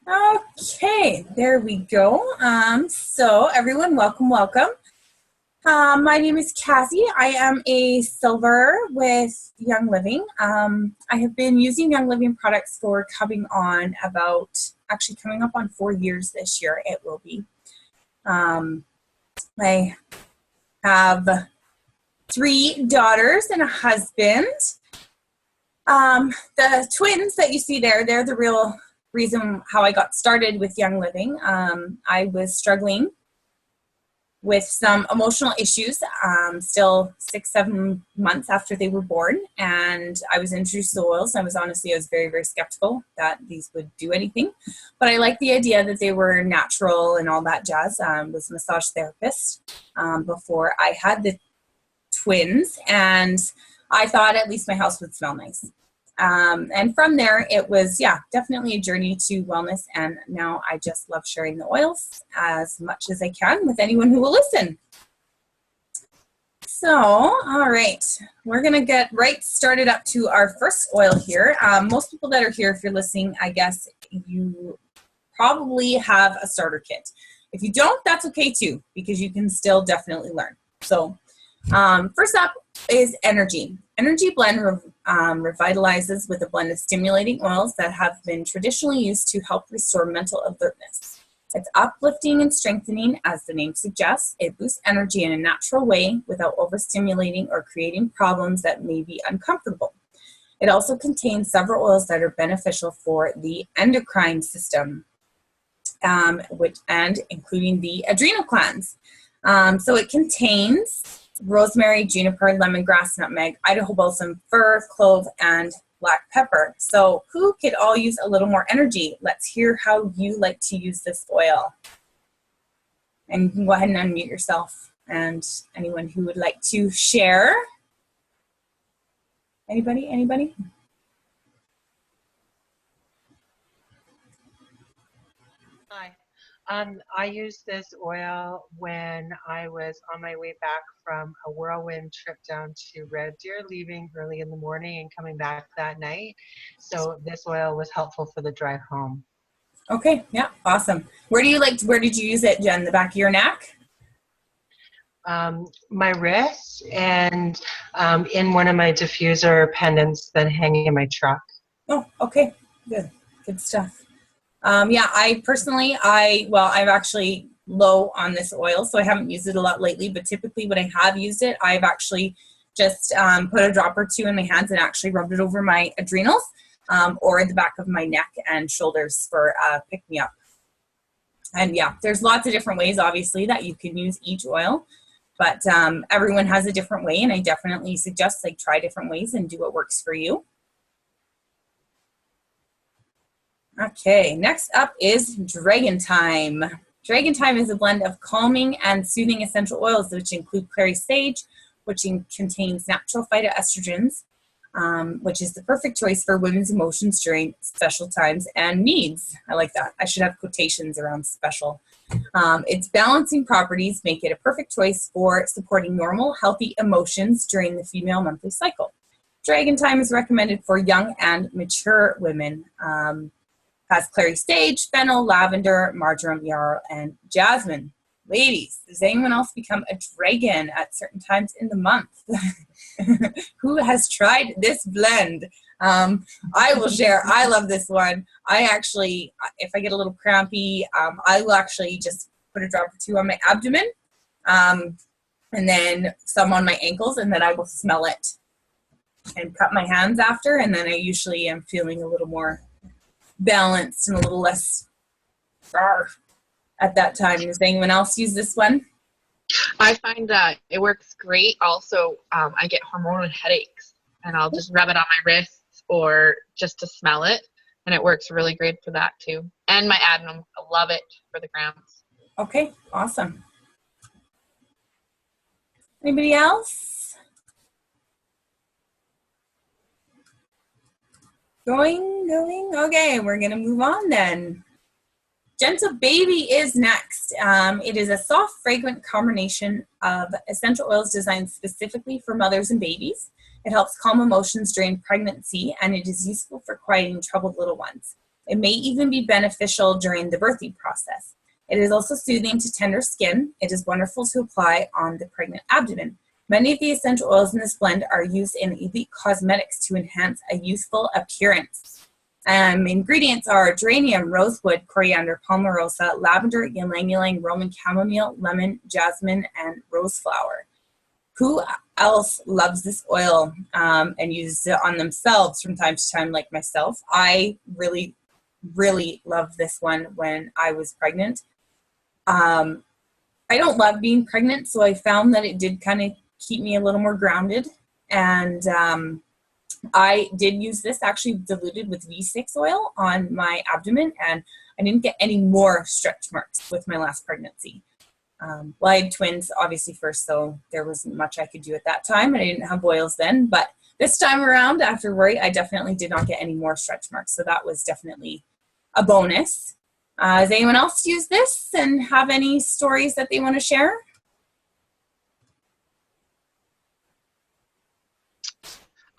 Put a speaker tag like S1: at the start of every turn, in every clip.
S1: Okay, there we go. So everyone, welcome. My name is Cassie. I am a silver with Young Living. I have been using Young Living products for coming up on 4 years this year. It will be. I have 3 daughters and a husband. The twins that you see there, they're the real reason how I got started with Young Living. I was struggling with some emotional issues, still 6-7 months after they were born, and I was introduced to oils. I was very, very skeptical that these would do anything, but I liked the idea that they were natural and all that jazz. Was a massage therapist before I had the twins, and I thought at least my house would smell nice. And from there, it was, definitely a journey to wellness. And now I just love sharing the oils as much as I can with anyone who will listen. So, all right, we're going to get right started up to our first oil here. Most people that are here, if you're listening, I guess you probably have a starter kit. If you don't, that's okay too, because you can still definitely learn. So, first up is Energy. Energy Blend revitalizes with a blend of stimulating oils that have been traditionally used to help restore mental alertness. It's uplifting and strengthening, as the name suggests. It boosts energy in a natural way without overstimulating or creating problems that may be uncomfortable. It also contains several oils that are beneficial for the endocrine system, including the adrenal glands. So it contains rosemary, juniper, lemongrass, nutmeg, Idaho balsam, fir, clove, and black pepper. So who could all use a little more energy? Let's hear how you like to use this oil. And you can go ahead and unmute yourself. And anyone who would like to share. Anybody?
S2: Hi. I used this oil when I was on my way back from a whirlwind trip down to Red Deer, leaving early in the morning and coming back that night. So this oil was helpful for the drive home.
S1: Okay, yeah, awesome. Where did you use it, Jen? The back of your neck?
S2: My wrist and in one of my diffuser pendants that hang in my truck.
S1: Oh, okay, good stuff. I personally, I'm actually low on this oil, so I haven't used it a lot lately, but typically when I have used it, I've actually just put a drop or two in my hands and actually rubbed it over my adrenals or in the back of my neck and shoulders for pick-me-up. And there's lots of different ways, obviously, that you can use each oil, but everyone has a different way, and I definitely suggest try different ways and do what works for you. Okay, next up is Dragon Time. Dragon Time is a blend of calming and soothing essential oils, which include clary sage, which contains natural phytoestrogens, which is the perfect choice for women's emotions during special times and needs. I like that. I should have quotations around special. Its balancing properties make it a perfect choice for supporting normal, healthy emotions during the female monthly cycle. Dragon Time is recommended for young and mature women. Has clary sage, fennel, lavender, marjoram, yarrow, and jasmine. Ladies, does anyone else become a dragon at certain times in the month? Who has tried this blend? I will share. I love this one. I actually, if I get a little crampy, I will actually just put a drop or two on my abdomen and then some on my ankles, and then I will smell it and cut my hands after, and then I usually am feeling a little more balanced and a little less at that time. Does anyone else use this one?
S3: I find that it works great. Also, I get hormonal headaches, and I'll just rub it on my wrists or just to smell it, and it works really great for that too. And my adnum, I love it for the cramps.
S1: Okay, awesome. Anybody else? Going. Okay, we're going to move on then. Gentle Baby is next. It is a soft, fragrant combination of essential oils designed specifically for mothers and babies. It helps calm emotions during pregnancy, and it is useful for quieting troubled little ones. It may even be beneficial during the birthing process. It is also soothing to tender skin. It is wonderful to apply on the pregnant abdomen. Many of the essential oils in this blend are used in elite cosmetics to enhance a youthful appearance. Ingredients are geranium, rosewood, coriander, palmarosa, lavender, ylang-ylang, Roman chamomile, lemon, jasmine, and rose flower. Who else loves this oil and uses it on themselves from time to time, like myself? I really, really loved this one when I was pregnant. I don't love being pregnant, so I found that it did kind of keep me a little more grounded. And I did use this actually diluted with V6 oil on my abdomen, and I didn't get any more stretch marks with my last pregnancy. Well, I had twins obviously first, so there wasn't much I could do at that time, and I didn't have boils then. But this time around, after Rory, I definitely did not get any more stretch marks, so that was definitely a bonus. Does anyone else use this and have any stories that they want to share?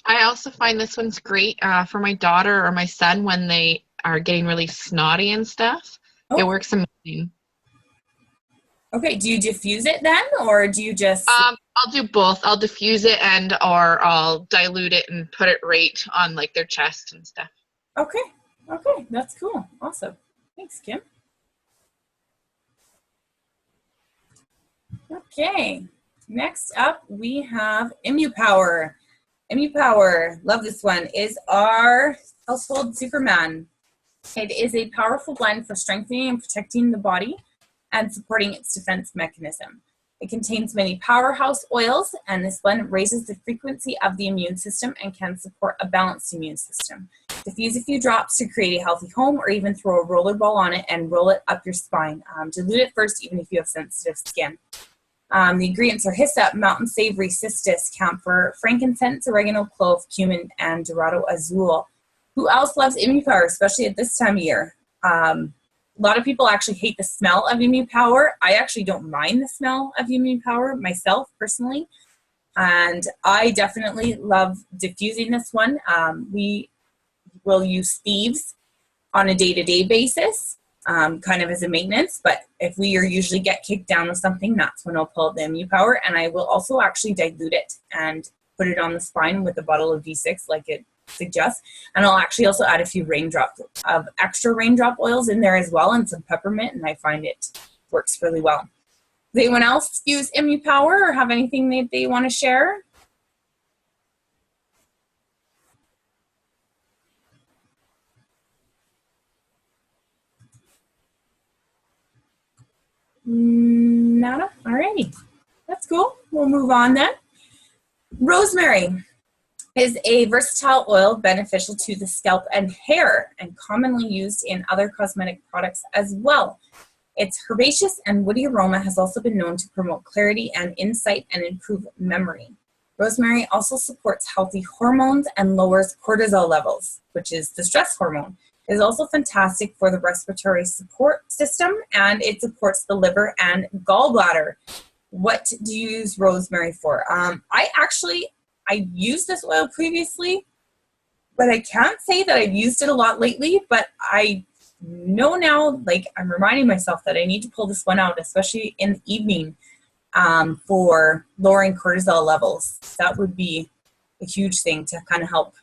S3: I also find this one's great for my daughter or my son when they are getting really snotty and stuff.
S1: Oh.
S3: It works amazing.
S1: Okay, do you diffuse it then, or do you just...
S3: I'll do both. I'll diffuse it or I'll dilute it and put it right on like their chest and stuff.
S1: Okay, that's cool. Awesome. Thanks, Kim. Okay, next up we have ImmuPower. ImmuPower, love this one, is our household Superman. It is a powerful blend for strengthening and protecting the body and supporting its defense mechanism. It contains many powerhouse oils, and this blend raises the frequency of the immune system and can support a balanced immune system. Diffuse a few drops to create a healthy home, or even throw a roller ball on it and roll it up your spine. Dilute it first, even if you have sensitive skin. The ingredients are hyssop, mountain savory, cistus, camphor, frankincense, oregano, clove, cumin, and dorado azul. Who else loves ImmuPower, especially at this time of year? A lot of people actually hate the smell of ImmuPower. I actually don't mind the smell of ImmuPower myself, personally. And I definitely love diffusing this one. We will use thieves on a day-to-day basis, kind of as a maintenance. But if we usually get kicked down with something, that's when I'll pull out the ImmuPower. And I will also actually dilute it and put it on the spine with a bottle of V6 like it suggests. And I'll actually also add a few raindrops of extra raindrop oils in there as well, and some peppermint, and I find it works really well. Does anyone else use ImmuPower or have anything that they want to share? Nada? Alrighty. That's cool. We'll move on then. Rosemary is a versatile oil beneficial to the scalp and hair and commonly used in other cosmetic products as well. Its herbaceous and woody aroma has also been known to promote clarity and insight and improve memory. Rosemary also supports healthy hormones and lowers cortisol levels, which is the stress hormone. It is also fantastic for the respiratory support system, and it supports the liver and gallbladder. What do you use rosemary for? I used this oil previously, but I can't say that I've used it a lot lately, but I know now, like, I'm reminding myself that I need to pull this one out, especially in the evening, for lowering cortisol levels. That would be a huge thing to kind of help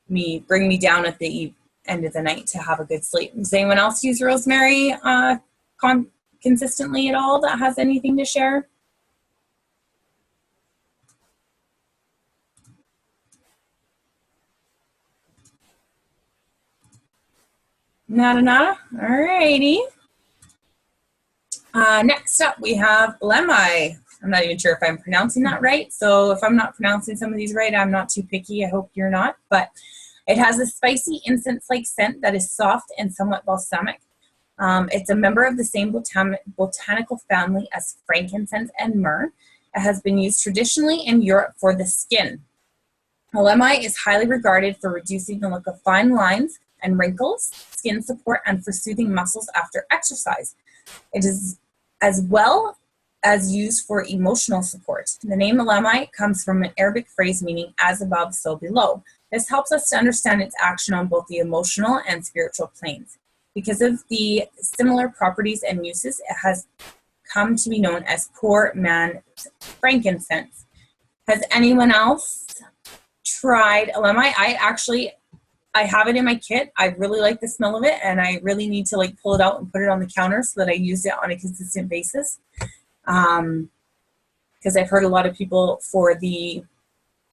S1: me, bring me down at the end of the night to have a good sleep. Does anyone else use rosemary consistently at all that has anything to share? Nada. Alrighty. Next up, we have Lemai. I'm not even sure if I'm pronouncing that right. So if I'm not pronouncing some of these right, I'm not too picky. I hope you're not. But it has a spicy incense-like scent that is soft and somewhat balsamic. It's a member of the same botanical family as frankincense and myrrh. It has been used traditionally in Europe for the skin. Lemai is highly regarded for reducing the look of fine lines and wrinkles, skin support, and for soothing muscles after exercise. It is as well as used for emotional support. The name Elamite comes from an Arabic phrase meaning as above, so below. This helps us to understand its action on both the emotional and spiritual planes. Because of the similar properties and uses, it has come to be known as poor man's frankincense. Has anyone else tried Elamite? I have it in my kit. I really like the smell of it, and I really need to like pull it out and put it on the counter so that I use it on a consistent basis. Because I've heard a lot of people for the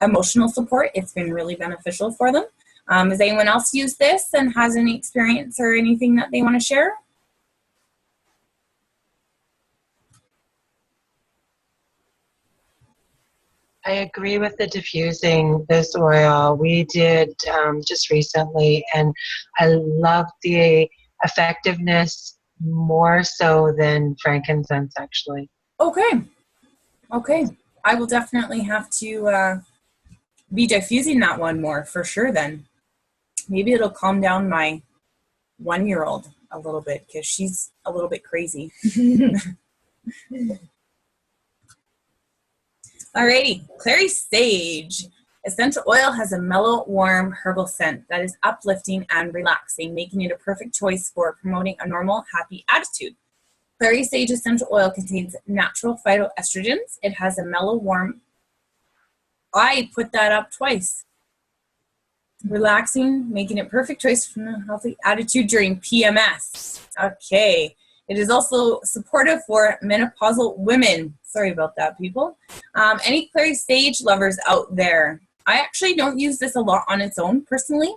S1: emotional support, it's been really beneficial for them. Has anyone else used this and has any experience or anything that they want to share?
S2: I agree with the diffusing this oil. We did just recently, and I love the effectiveness more so than frankincense, actually.
S1: Okay. I will definitely have to be diffusing that one more for sure then. Maybe it'll calm down my 1-year-old a little bit because she's a little bit crazy. Alrighty, clary sage. Essential oil has a mellow, warm herbal scent that is uplifting and relaxing, making it a perfect choice for promoting a normal, happy attitude. Clary sage essential oil contains natural phytoestrogens. It has a mellow, warm, I put that up twice. Relaxing, making it perfect choice for a healthy attitude during PMS. Okay. It is also supportive for menopausal women. Sorry about that, people. Any clary sage lovers out there? I actually don't use this a lot on its own, personally.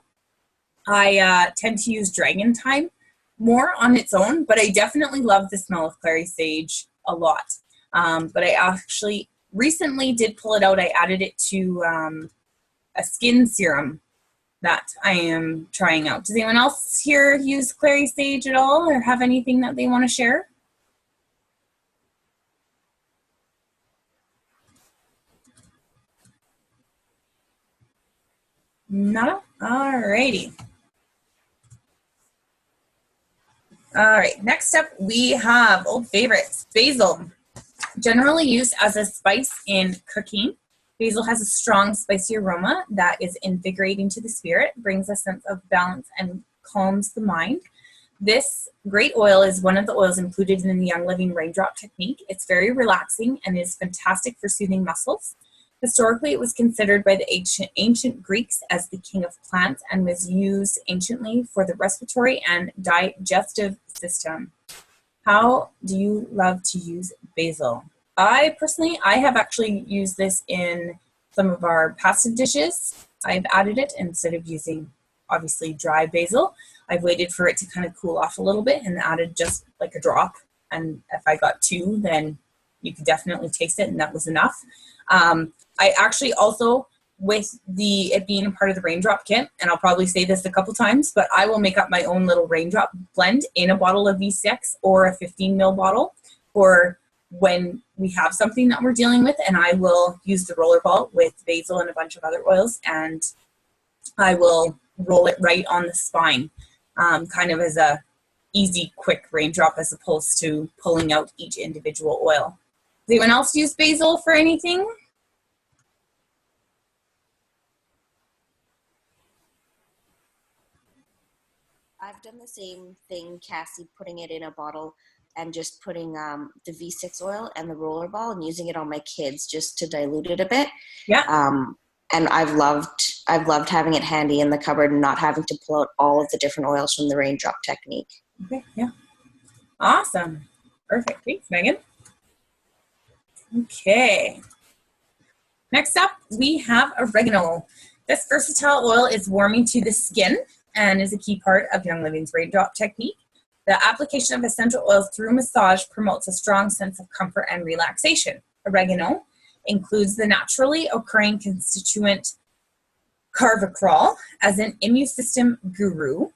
S1: I tend to use Dragon Thyme more on its own, but I definitely love the smell of clary sage a lot. But I actually recently did pull it out. I added it to a skin serum that I am trying out. Does anyone else here use clary sage at all or have anything that they want to share? No? Alrighty. Alright, next up we have old favorites, basil. Generally used as a spice in cooking. Basil has a strong, spicy aroma that is invigorating to the spirit, brings a sense of balance, and calms the mind. This great oil is one of the oils included in the Young Living Raindrop technique. It's very relaxing and is fantastic for soothing muscles. Historically, it was considered by the ancient Greeks as the king of plants and was used anciently for the respiratory and digestive system. How do you love to use basil? I have actually used this in some of our pasta dishes. I've added it instead of using, obviously, dry basil. I've waited for it to kind of cool off a little bit and added just like a drop. And if I got 2, then you could definitely taste it, and that was enough. I actually also, with it being a part of the raindrop kit, and I'll probably say this a couple times, but I will make up my own little raindrop blend in a bottle of V6 or a 15 ml bottle for when we have something that we're dealing with, and I will use the rollerball with basil and a bunch of other oils, and I will roll it right on the spine, kind of as a easy, quick raindrop as opposed to pulling out each individual oil. Does anyone else use basil for anything?
S4: I've done the same thing, Cassie, putting it in a bottle and just putting the V6 oil and the rollerball and using it on my kids just to dilute it a bit.
S1: Yeah.
S4: And I've loved having it handy in the cupboard and not having to pull out all of the different oils from the raindrop technique.
S1: Okay, yeah. Awesome. Perfect. Thanks, Megan. Okay. Next up, we have oregano. This versatile oil is warming to the skin and is a key part of Young Living's raindrop technique. The application of essential oils through massage promotes a strong sense of comfort and relaxation. Oregano includes the naturally occurring constituent carvacrol as an immune system guru.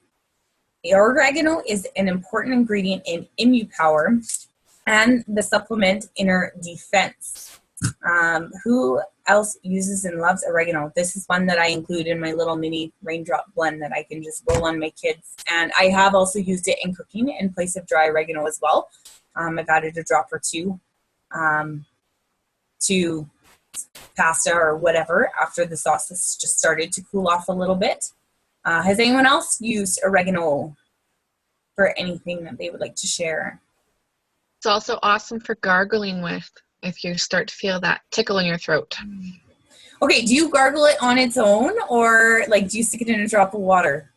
S1: Oregano is an important ingredient in ImmuPower and the supplement Inner Defense. Who else uses and loves oregano? This is one that I include in my little mini raindrop blend that I can just roll on my kids. And I have also used it in cooking in place of dry oregano as well. I've added a drop or 2 to pasta or whatever after the sauce has just started to cool off a little bit. Has anyone else used oregano for anything that they would like to share?
S3: It's also awesome for gargling with if you start to feel that tickle in your throat.
S1: Okay, do you gargle it on its own, or like do you stick it in a drop of water?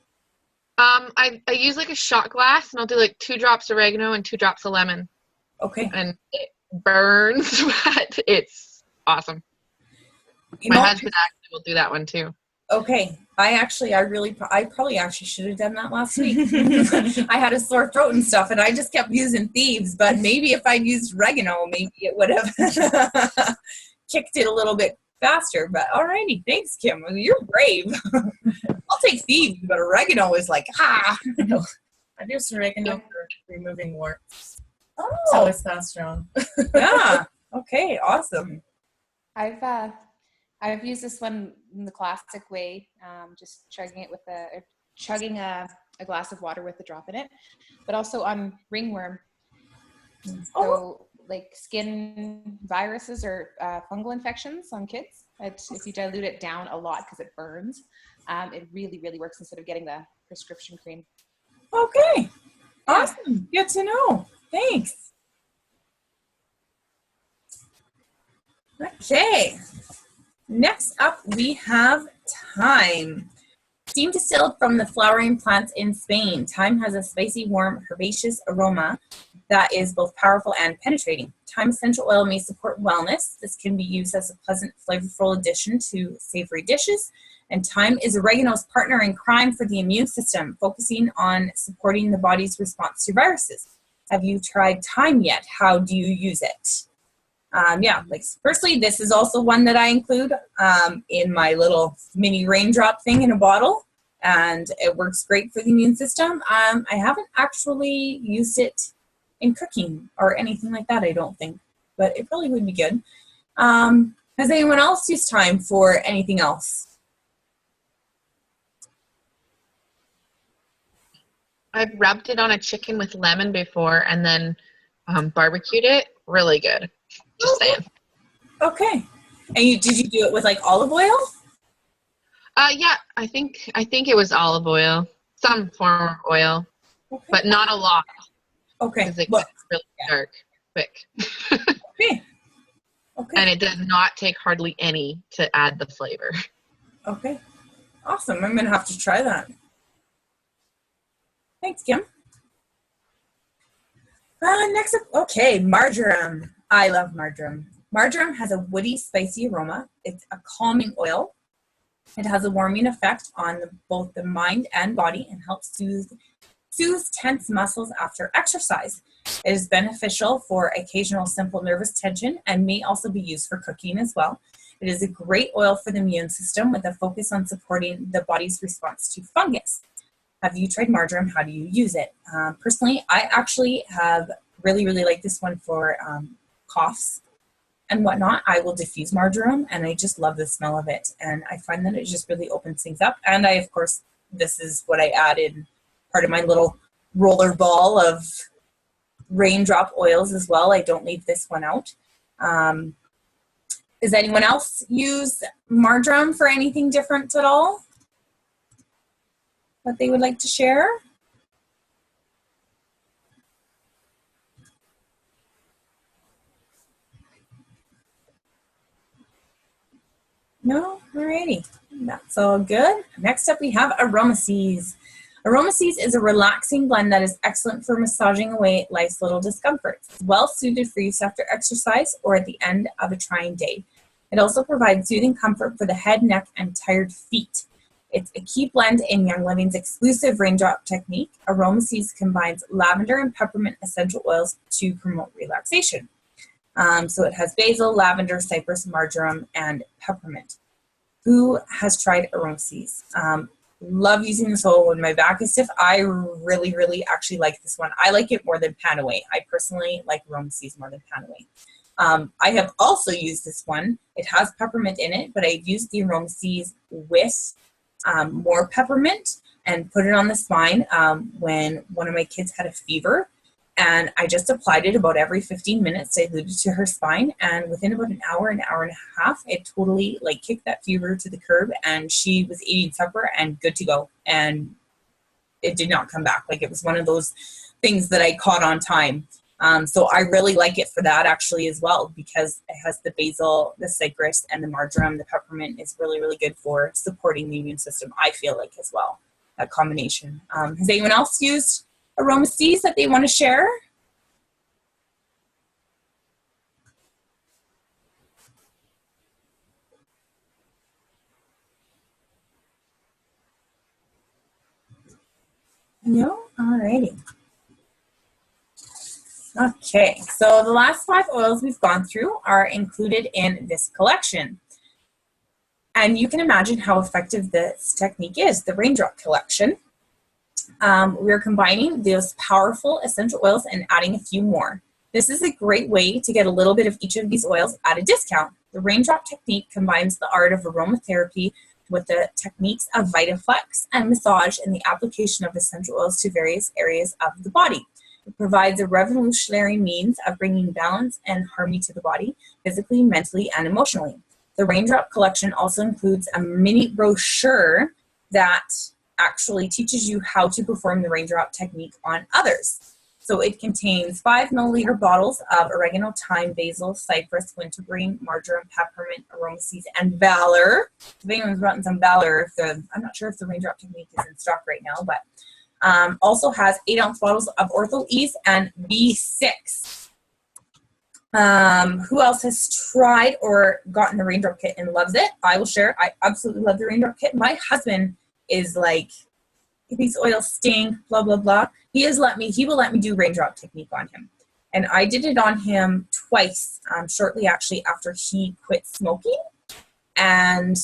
S3: I use like a shot glass, and I'll do like 2 drops of oregano and 2 drops of lemon.
S1: Okay.
S3: And it burns, but it's awesome.
S1: You
S3: My
S1: know,
S3: husband actually will do that one too.
S1: okay. I probably actually should have done that last week. I had a sore throat and stuff, and I just kept using Thieves. But maybe if I'd used oregano, maybe it would have kicked it a little bit faster. But alrighty, thanks, Kim. You're brave. I'll take Thieves, but oregano is like,
S5: I use oregano for removing warts, so
S1: oh,
S5: it's not strong.
S1: yeah. Okay, awesome.
S6: I've used this one in the classic way, just chugging a glass of water with a drop in it, but also on ringworm. So like skin viruses or fungal infections on kids, if you dilute it down a lot because it burns, it really, really works instead of getting the prescription cream.
S1: Okay, awesome. Good to know. Thanks. Okay. Next up, we have thyme. Steam distilled from the flowering plants in Spain. Thyme has a spicy, warm, herbaceous aroma that is both powerful and penetrating. Thyme essential oil may support wellness. This can be used as a pleasant, flavorful addition to savory dishes. And thyme is oregano's partner in crime for the immune system, focusing on supporting the body's response to viruses. Have you tried thyme yet? How do you use it? Firstly, this is also one that I include in my little mini raindrop thing in a bottle, and it works great for the immune system. I haven't actually used it in cooking or anything like that, I don't think, but it probably would be good. Has anyone else used thyme for anything else?
S3: I've rubbed it on a chicken with lemon before and then barbecued it. Really good. Just saying.
S1: Okay. And did you do it with like olive oil?
S3: Yeah, I think it was olive oil, some form of oil,
S1: Okay.
S3: but not a lot
S1: Okay.
S3: because it
S1: Well,
S3: gets really dark quick.
S1: okay. Okay.
S3: And it does not take hardly any to add the flavor.
S1: Okay. Awesome. I'm going to have to try that. Thanks, Kim. Next up, okay, marjoram. I love marjoram. Marjoram has a woody, spicy aroma. It's a calming oil. It has a warming effect on both the mind and body and helps soothe tense muscles after exercise. It is beneficial for occasional simple nervous tension and may also be used for cooking as well. It is a great oil for the immune system with a focus on supporting the body's response to fungus. Have you tried marjoram? How do you use it? Personally, I actually have really, really liked this one for coughs and whatnot. I will diffuse marjoram, and I just love the smell of it. And I find that it just really opens things up. And of course, this is what I added, part of my little roller ball of raindrop oils as well. I don't leave this one out. Does anyone else use marjoram for anything different at all that they would like to share? No? Alrighty. That's all good. Next up we have Aromaseas. Aromaseas is a relaxing blend that is excellent for massaging away life's little discomforts. It's well suited for use after exercise or at the end of a trying day. It also provides soothing comfort for the head, neck, and tired feet. It's a key blend in Young Living's exclusive raindrop technique. Aromaseas combines lavender and peppermint essential oils to promote relaxation. So it has basil, lavender, cypress, marjoram, and peppermint. Who has tried Aromaseas? Love using this oil when my back is stiff. I really, really actually like this one. I like it more than Panaway. I personally like Aromaseas more than Panaway. I have also used this one. It has peppermint in it, but I've used the Aromaseas with more peppermint and put it on the spine when one of my kids had a fever. And I just applied it about every 15 minutes, diluted to her spine. And within about an hour and a half, it totally like kicked that fever to the curb, and she was eating supper and good to go. And it did not come back. Like, it was one of those things that I caught on time. So I really like it for that actually as well, because it has the basil, the cypress, and the marjoram. The peppermint is really, really good for supporting the immune system, I feel like, as well, that combination. Has anyone else used Aromaseas that they want to share? No? Alrighty. Okay, so the last 5 oils we've gone through are included in this collection. And you can imagine how effective this technique is, the Raindrop collection. We're combining those powerful essential oils and adding a few more. This is a great way to get a little bit of each of these oils at a discount. The Raindrop technique combines the art of aromatherapy with the techniques of Vitaflex and massage and the application of essential oils to various areas of the body. It provides a revolutionary means of bringing balance and harmony to the body, physically, mentally, and emotionally. The Raindrop collection also includes a mini brochure that actually teaches you how to perform the Raindrop technique on others. So it contains 5 milliliter bottles of oregano, thyme, basil, cypress, wintergreen, marjoram, peppermint, Aromaseas, and Valor. If anyone's gotten some Valor, I'm not sure if the Raindrop technique is in stock right now, but also has 8-ounce bottles of Ortho Ease and B6. Who else has tried or gotten the Raindrop kit and loves it? I will share. I absolutely love the Raindrop kit. My husband is like, these oils stink, blah, blah, blah. He will let me do Raindrop technique on him. And I did it on him twice, shortly actually after he quit smoking. And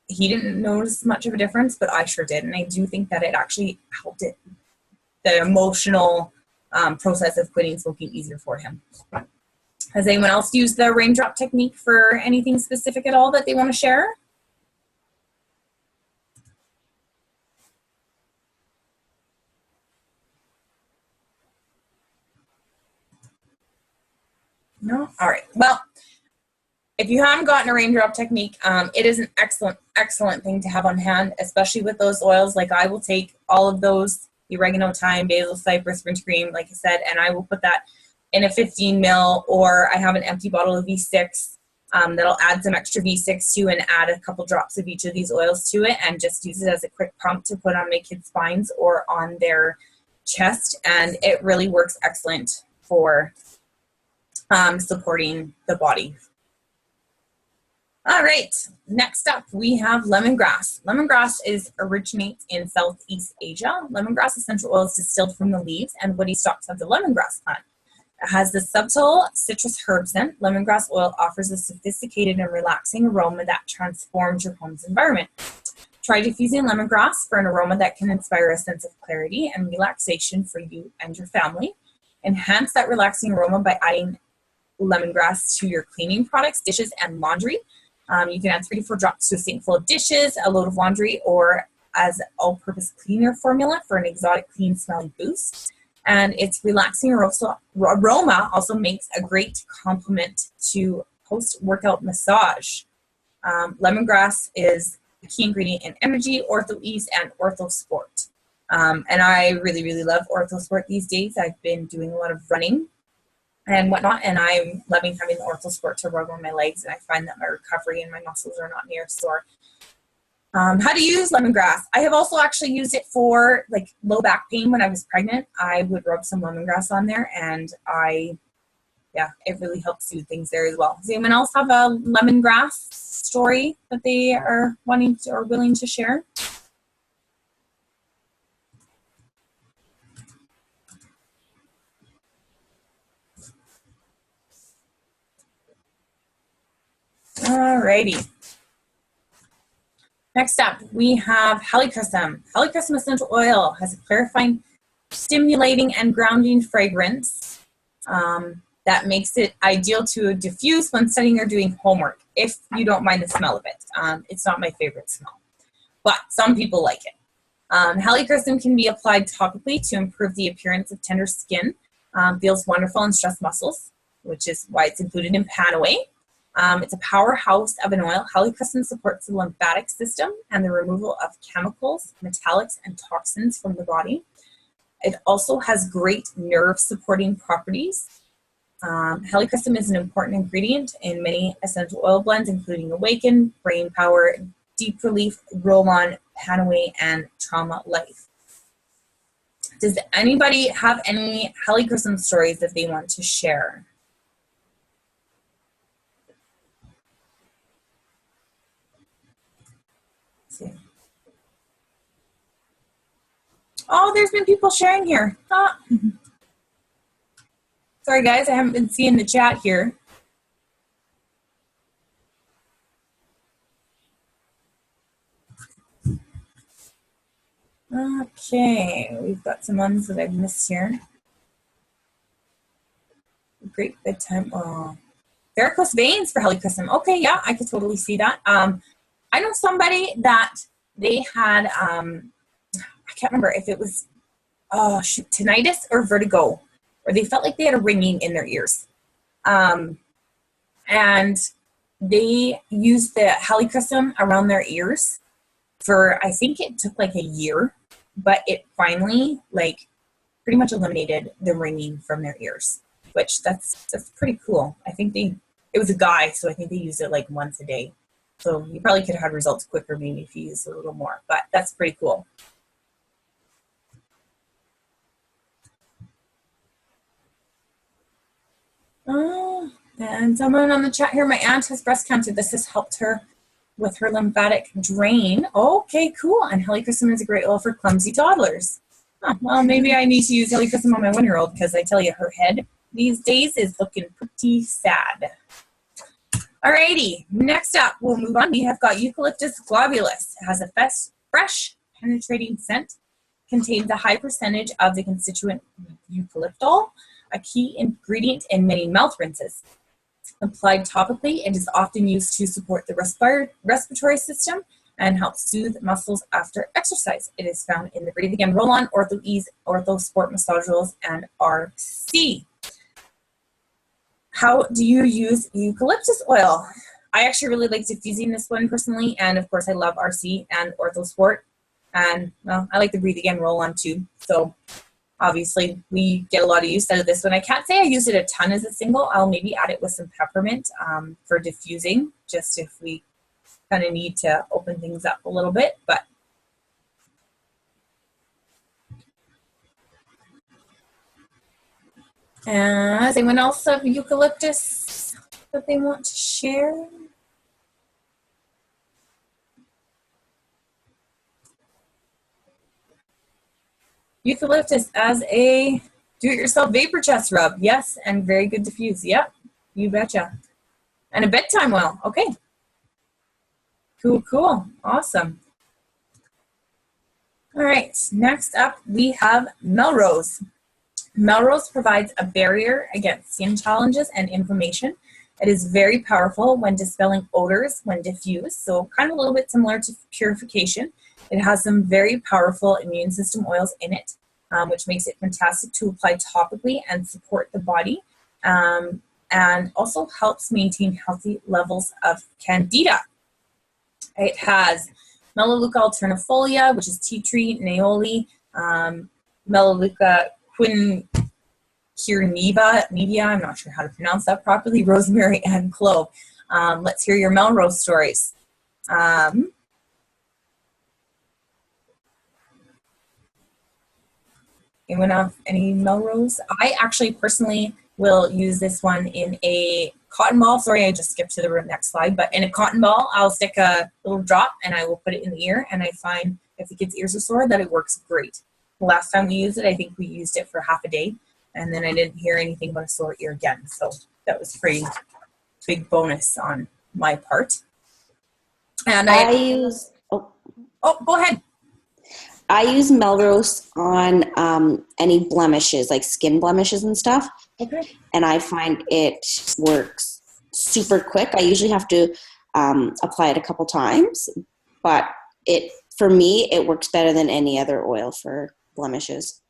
S1: he didn't notice much of a difference, but I sure did. And I do think that it actually helped the emotional process of quitting smoking easier for him. Has anyone else used the Raindrop technique for anything specific at all that they want to share? No? All right. Well, if you haven't gotten a Raindrop technique, it is an excellent, excellent thing to have on hand, especially with those oils. Like, I will take all of those, the oregano, thyme, basil, cypress, wintergreen, like I said, and I will put that in a 15 ml, or I have an empty bottle of V6 that'll add some extra V6 to, and add a couple drops of each of these oils to it, and just use it as a quick pump to put on my kids' spines or on their chest. And it really works excellent for supporting the body. All right, next up we have lemongrass. Lemongrass originates in Southeast Asia. Lemongrass essential oil is distilled from the leaves and woody stalks of the lemongrass plant. It has the subtle citrus herb scent. Lemongrass oil offers a sophisticated and relaxing aroma that transforms your home's environment. Try diffusing lemongrass for an aroma that can inspire a sense of clarity and relaxation for you and your family. Enhance that relaxing aroma by adding lemongrass to your cleaning products, dishes, and laundry. You can add 3 to 4 drops to a sink full of dishes, a load of laundry, or as an all-purpose cleaner formula for an exotic, clean smelling boost. And its relaxing aroma also makes a great complement to post-workout massage. Lemongrass is a key ingredient in Energy, Ortho Ease, and Ortho Sport. And I really, really love Ortho Sport these days. I've been doing a lot of running and whatnot, and I'm loving having the Ortho Sport to rub on my legs, and I find that my recovery and my muscles are not near sore. How to use lemongrass. I have also actually used it for like low back pain when I was pregnant. I would rub some lemongrass on there, and it really helps soothe things there as well. Does anyone else have a lemongrass story that they are wanting to or willing to share? Alrighty. Next up, we have helichrysum. Helichrysum essential oil has a clarifying, stimulating, and grounding fragrance that makes it ideal to diffuse when studying or doing homework, if you don't mind the smell of it. It's not my favorite smell, but some people like it. Helichrysum can be applied topically to improve the appearance of tender skin. Feels wonderful in stressed muscles, which is why it's included in Panaway. It's a powerhouse of an oil. Helichrysum supports the lymphatic system and the removal of chemicals, metallics, and toxins from the body. It also has great nerve supporting properties. Helichrysum is an important ingredient in many essential oil blends, including Awaken, Brain Power, Deep Relief, Roll-On, Panaway, and Trauma Life. Does anybody have any Helichrysum stories that they want to share? Let's see. Oh, there's been people sharing here. Ah. Sorry, guys, I haven't been seeing the chat here. Okay, we've got some ones that I've missed here. Great bedtime. Oh, varicose veins for Helichrysum. Okay, yeah, I could totally see that. I know somebody that they had, I can't remember if it was tinnitus or vertigo, or they felt like they had a ringing in their ears. And they used the Helichrysum around their ears for, I think it took like a year, but it finally like pretty much eliminated the ringing from their ears, which that's pretty cool. I think it was a guy, so I think they used it like once a day. So you probably could have had results quicker maybe if you used a little more, but that's pretty cool. And someone on the chat here, my aunt has breast cancer. This has helped her with her lymphatic drain. Okay, cool. And Helichrysum is a great oil for clumsy toddlers. Huh, well, maybe I need to use Helichrysum on my 1-year-old because I tell you, her head these days is looking pretty sad. Alrighty, next up, we'll move on. We have got Eucalyptus globulus. It has a fresh, penetrating scent, contains a high percentage of the constituent eucalyptol, a key ingredient in many mouth rinses. Applied topically, it is often used to support the respiratory system and help soothe muscles after exercise. It is found in the Breathe Again Roll-On, OrthoEase, OrthoSport Massage Rolls, and RC. How do you use eucalyptus oil? I actually really like diffusing this one personally, and of course I love RC and OrthoSport, and well, I like the Breathe Again Roll-On too. So obviously we get a lot of use out of this one. I can't say I use it a ton as a single. I'll maybe add it with some peppermint for diffusing, just if we kind of need to open things up a little bit, but does anyone else have eucalyptus that they want to share? Eucalyptus as a do-it-yourself vapor chest rub. Yes, and very good diffuse. Yep, you betcha. And a bedtime oil. Okay. Cool, cool. Awesome. All right, next up we have Melrose. Melrose provides a barrier against skin challenges and inflammation. It is very powerful when dispelling odors when diffused, so kind of a little bit similar to purification. It has some very powerful immune system oils in it, which makes it fantastic to apply topically and support the body, and also helps maintain healthy levels of candida. It has Melaleuca alternifolia, which is tea tree, Neoli, Melaleuca quinquerniva, I'm not sure how to pronounce that properly, rosemary, and clove. Let's hear your Melrose stories. Anyone have any Melrose? I actually personally will use this one in a cotton ball. Sorry, I just skipped to the next slide, but in a cotton ball, I'll stick a little drop and I will put it in the ear, and I find if the kids' ears are sore that it works great. The last time we used it, I think we used it for half a day, and then I didn't hear anything about a sore ear again. So that was pretty big bonus on my part. And
S4: I use,
S1: oh, go ahead.
S4: I use Melrose on any blemishes, like skin blemishes and stuff.
S1: Okay.
S4: And I find it works super quick. I usually have to apply it a couple times, but for me, it works better than any other oil for blemishes.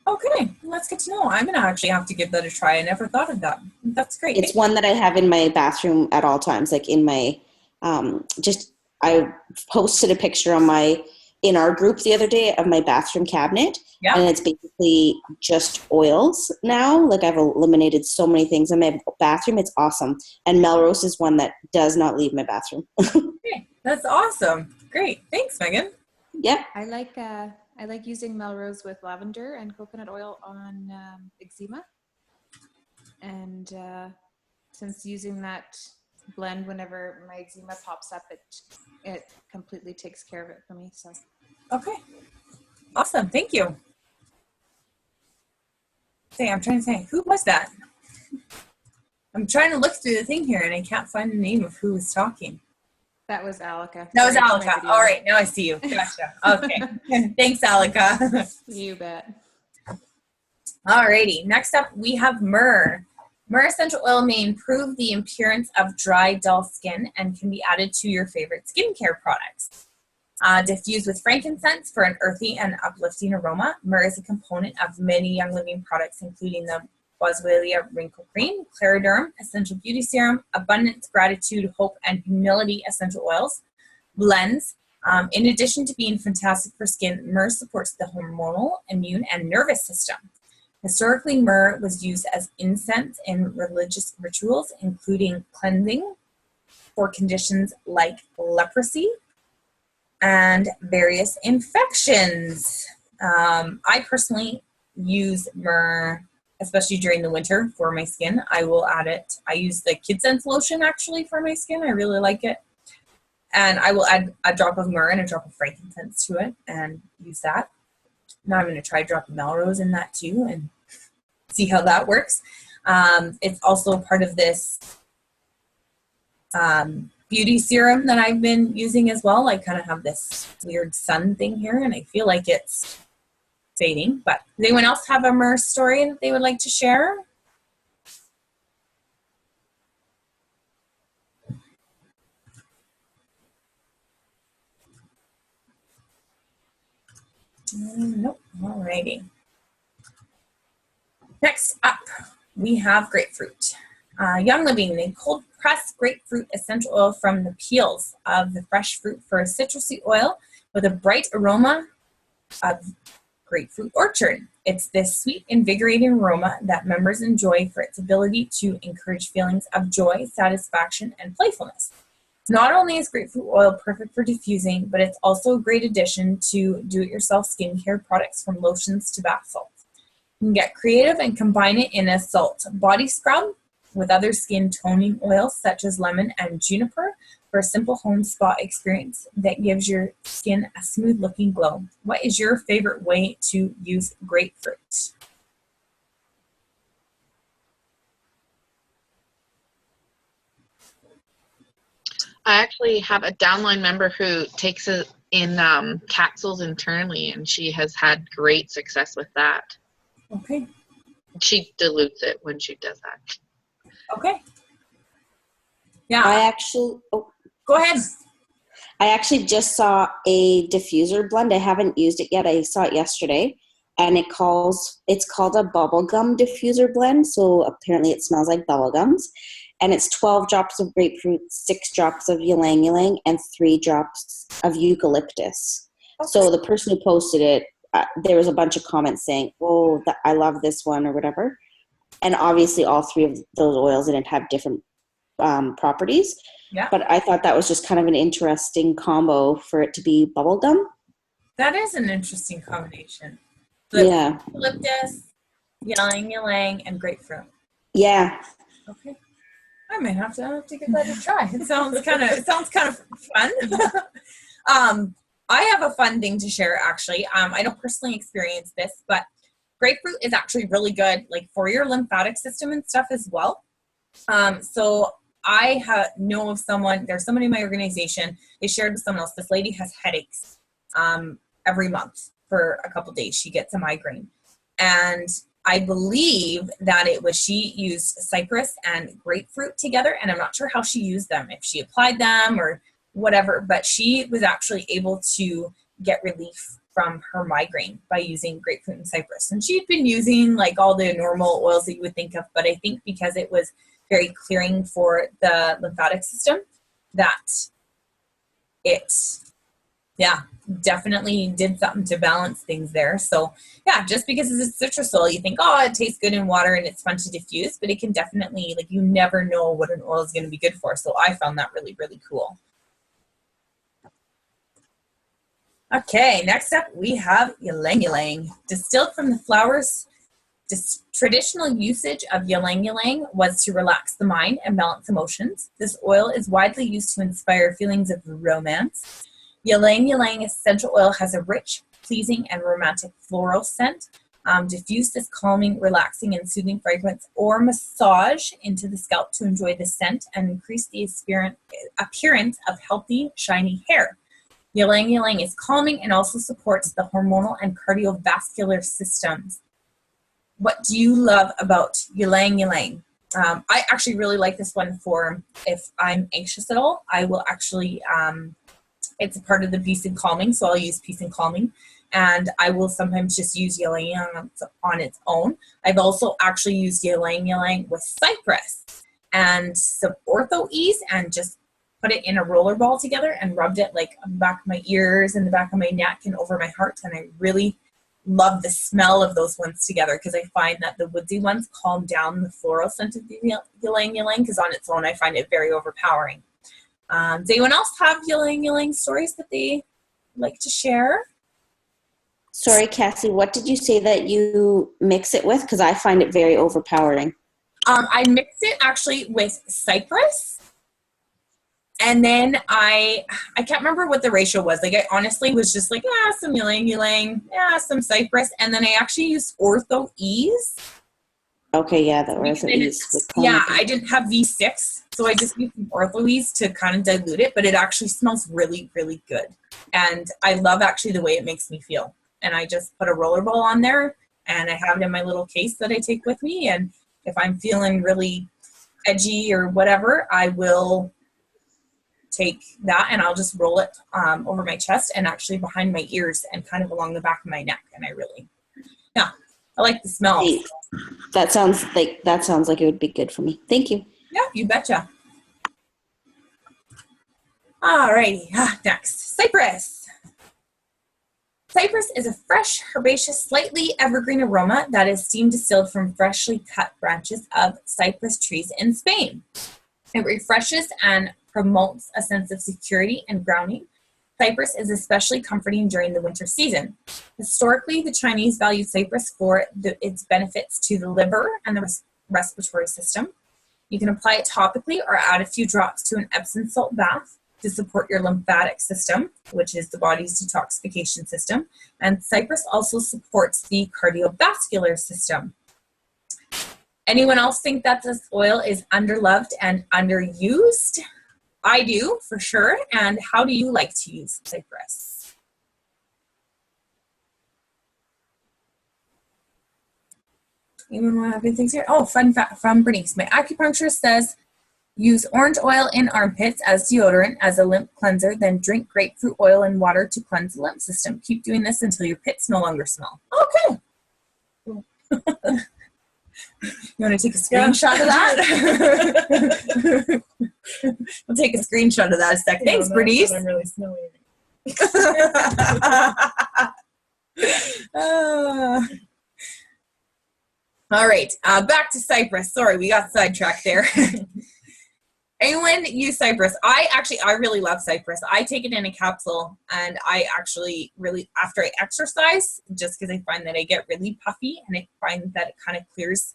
S1: Okay, well, that's good to know. I'm gonna actually have to give that a try. I never thought of that. That's great.
S4: It's one that I have in my bathroom at all times, like in my, I posted a picture in our group the other day of my bathroom cabinet.
S1: Yeah.
S4: And it's basically just oils now. Like I've eliminated so many things in my bathroom. It's awesome. And Melrose is one that does not leave my bathroom.
S1: Okay, that's awesome. Great. Thanks, Megan.
S4: Yep.
S6: I like using Melrose with lavender and coconut oil on eczema. And since using that blend whenever my eczema pops up, it completely takes care of it for me. So
S1: Okay. Awesome. Thank you. I'm trying to say, who was that? I'm trying to look through the thing here and I can't find the name of who was talking.
S6: that was Alika.
S1: That was
S6: Sorry for my
S1: Alika.
S6: video.
S1: All right. Now I see you. Gotcha. Okay. Thanks, Alika.
S6: You bet.
S1: Alrighty. Next up, we have myrrh. Myrrh essential oil may improve the appearance of dry, dull skin and can be added to your favorite skincare products. Diffused with frankincense for an earthy and uplifting aroma, myrrh is a component of many Young Living products, including the Boswellia Wrinkle Cream, Clariderm Essential Beauty Serum, Abundance, Gratitude, Hope, and Humility Essential Oils, blends. In addition to being fantastic for skin, myrrh supports the hormonal, immune, and nervous system. Historically, myrrh was used as incense in religious rituals, including cleansing for conditions like leprosy and various infections. I personally use myrrh, especially during the winter for my skin. I will add it. I use the Kid Sense lotion actually for my skin. I really like it. And I will add a drop of myrrh and a drop of frankincense to it and use that. Now I'm going to try a drop of Melrose in that too and see how that works. It's also part of this beauty serum that I've been using as well. I kind of have this weird sun thing here and I feel like it's fading. But does anyone else have a myrrh story that they would like to share? Nope. Alrighty. Next up, we have grapefruit. Young Living, they cold press grapefruit essential oil from the peels of the fresh fruit for a citrusy oil with a bright aroma of grapefruit orchard. It's this sweet, invigorating aroma that members enjoy for its ability to encourage feelings of joy, satisfaction, and playfulness. Not only is grapefruit oil perfect for diffusing, but it's also a great addition to do-it-yourself skincare products from lotions to bath salts. You can get creative and combine it in a salt body scrub with other skin toning oils such as lemon and juniper for a simple home spa experience that gives your skin a smooth looking glow. What is your favorite way to use grapefruit?
S3: I actually have a downline member who takes it in capsules internally, and she has had great success with that.
S1: Okay.
S3: She dilutes it when she does that.
S1: Okay. Yeah.
S4: Go
S1: ahead.
S4: I actually just saw a diffuser blend. I haven't used it yet. I saw it yesterday, and it's called a bubblegum diffuser blend. So apparently it smells like bubblegums. And it's 12 drops of grapefruit, 6 drops of ylang ylang, and 3 drops of eucalyptus. Okay. So the person who posted it, there was a bunch of comments saying, "Oh, I love this one," or whatever. And obviously, all 3 of those oils in it have different properties.
S1: Yeah.
S4: But I thought that was just kind of an interesting combo for it to be bubblegum.
S1: That is an interesting combination.
S4: Yeah.
S1: Eucalyptus, ylang ylang, and grapefruit.
S4: Yeah.
S1: Okay. I might have to give that a try. It sounds kind of fun. I have a fun thing to share actually. I don't personally experience this, but grapefruit is actually really good, like for your lymphatic system and stuff as well. So I know of someone. There's somebody in my organization. They shared with someone else. This lady has headaches every month for a couple days. She gets a migraine, and I believe that she used cypress and grapefruit together, and I'm not sure how she used them, if she applied them or whatever, but she was actually able to get relief from her migraine by using grapefruit and cypress. And she'd been using like all the normal oils that you would think of, but I think because it was very clearing for the lymphatic system, that it, yeah, definitely did something to balance things there. So yeah, just because it's a citrus oil, you think, oh, it tastes good in water and it's fun to diffuse, but it can definitely, like, you never know what an oil is going to be good for. So I found that really, really cool. Okay, next up we have ylang ylang. Distilled from the flowers, this traditional usage of ylang ylang was to relax the mind and balance emotions. This oil is widely used to inspire feelings of romance. Ylang ylang essential oil has a rich, pleasing, and romantic floral scent. Diffuse this calming, relaxing, and soothing fragrance or massage into the scalp to enjoy the scent and increase the appearance of healthy, shiny hair. Ylang ylang is calming and also supports the hormonal and cardiovascular systems. What do you love about ylang ylang? I actually really like this one for if I'm anxious at all. I will actually, it's a part of the peace and calming, so I'll use peace and calming. And I will sometimes just use ylang ylang on its own. I've also actually used ylang ylang with cypress and some ortho ease and just put it in a roller ball together and rubbed it like on the back of my ears and the back of my neck and over my heart. And I really love the smell of those ones together because I find that the woodsy ones calm down the floral scent of the ylang ylang because on its own I find it very overpowering. Does anyone else have ylang ylang stories that they like to share?
S4: Sorry, Cassie, what did you say that you mix it with? Because I find it very overpowering.
S1: I mixed it actually with cypress. And then I can't remember what the ratio was. Like I honestly was just like, yeah, some ylang ylang, yeah, some cypress. And then I actually used ortho ease.
S4: Okay, yeah, the ortho ease.
S1: Yeah, I didn't have V6. So I just used some ortho ease to kind of dilute it. But it actually smells really, really good. And I love actually the way it makes me feel. And I just put a roller ball on there. And I have it in my little case that I take with me. And if I'm feeling really edgy or whatever, I will take that and I'll just roll it over my chest and actually behind my ears and kind of along the back of my neck. And I really, yeah, I like the smell.
S4: Hey, that sounds like it would be good for me. Thank you.
S1: Yeah, you betcha. Alrighty, next, cypress. Cypress is a fresh, herbaceous, slightly evergreen aroma that is steam distilled from freshly cut branches of cypress trees in Spain. It refreshes and promotes a sense of security and grounding. Cypress is especially comforting during the winter season. Historically, the Chinese valued cypress for its benefits to the liver and the respiratory system. You can apply it topically or add a few drops to an Epsom salt bath to support your lymphatic system, which is the body's detoxification system. And cypress also supports the cardiovascular system. Anyone else think that this oil is underloved and underused? I do, for sure. And how do you like to use cypress? Anyone want to have anything here? Oh, fun fact from Bernice. My acupuncturist says, use orange oil in armpits as deodorant as a lymph cleanser, then drink grapefruit oil and water to cleanse the lymph system. Keep doing this until your pits no longer smell. Okay. You want to take a screenshot of that? We'll take a screenshot of that a sec. Thanks, Bernice.
S5: I'm really smelly.
S1: All right, back to cypress. Sorry, we got sidetracked there. Anyone use cypress? I really love cypress. I take it in a capsule, and I actually really, after I exercise, just because I find that I get really puffy, and I find that it kind of clears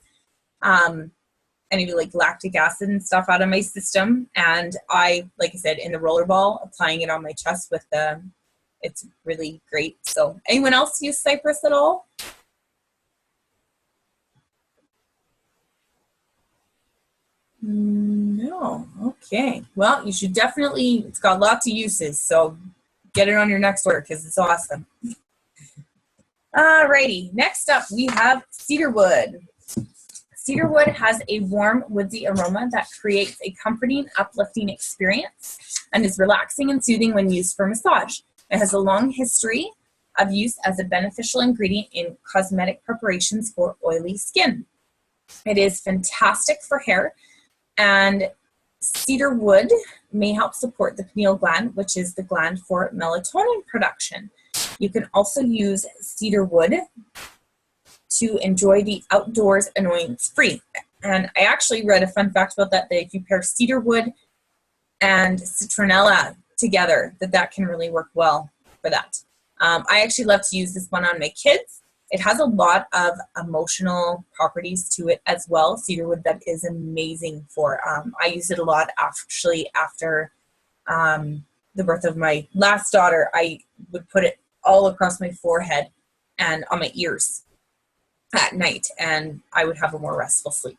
S1: any like lactic acid and stuff out of my system. And I, like I said, in the roller ball, applying it on my chest with it's really great. So anyone else use cypress at all? No. Okay. Well, you should definitely, it's got lots of uses. So get it on your next order because it's awesome. Alrighty. Next up, we have cedarwood. Cedarwood has a warm, woodsy aroma that creates a comforting, uplifting experience and is relaxing and soothing when used for massage. It has a long history of use as a beneficial ingredient in cosmetic preparations for oily skin. It is fantastic for hair, and cedar wood may help support the pineal gland, which is the gland for melatonin production. You can also use cedar wood to enjoy the outdoors annoyance-free. And I actually read a fun fact about that if you pair cedar wood and citronella together, that can really work well for that. I actually love to use this one on my kids. It has a lot of emotional properties to it as well. Cedarwood that is amazing for. I use it a lot actually after the birth of my last daughter. I would put it all across my forehead and on my ears at night, and I would have a more restful sleep.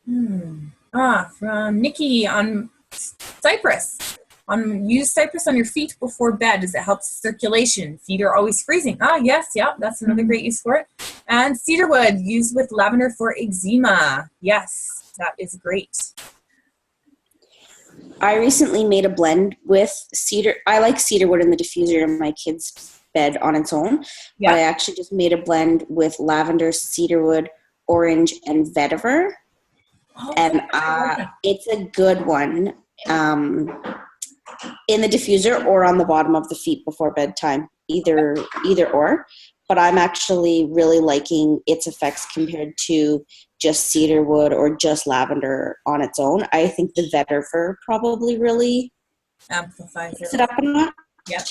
S1: From Nikki on cypress. Use cypress on your feet before bed as it helps circulation. Feet are always freezing. Yes, yeah, that's another great use for it. And cedarwood, used with lavender for eczema. Yes, that is great.
S4: I recently made a blend with cedar. I like cedarwood in the diffuser in my kids' bed on its own.
S1: Yeah.
S4: But I actually just made a blend with lavender, cedarwood, orange, and vetiver. And it's a good one. In the diffuser or on the bottom of the feet before bedtime, either or. But I'm actually really liking its effects compared to just cedarwood or just lavender on its own. I think the vetiver probably really
S1: amplifies
S4: it up a notch.
S1: Yep.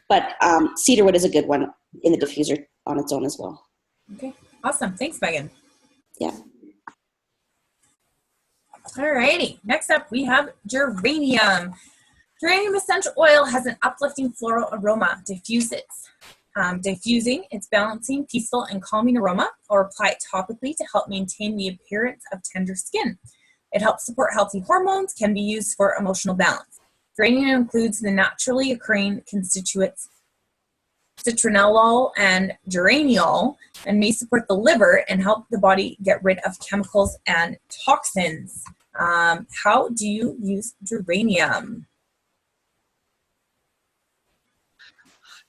S4: But cedarwood is a good one in the diffuser on its own as well.
S1: Okay, awesome. Thanks, Megan.
S4: Yeah.
S1: Alrighty, next up we have geranium. Geranium essential oil has an uplifting floral aroma. Diffusing its balancing, peaceful, and calming aroma, or apply it topically to help maintain the appearance of tender skin. It helps support healthy hormones, can be used for emotional balance. Geranium includes the naturally occurring constituents citronellol and geraniol, and may support the liver and help the body get rid of chemicals and toxins. How do you use geranium?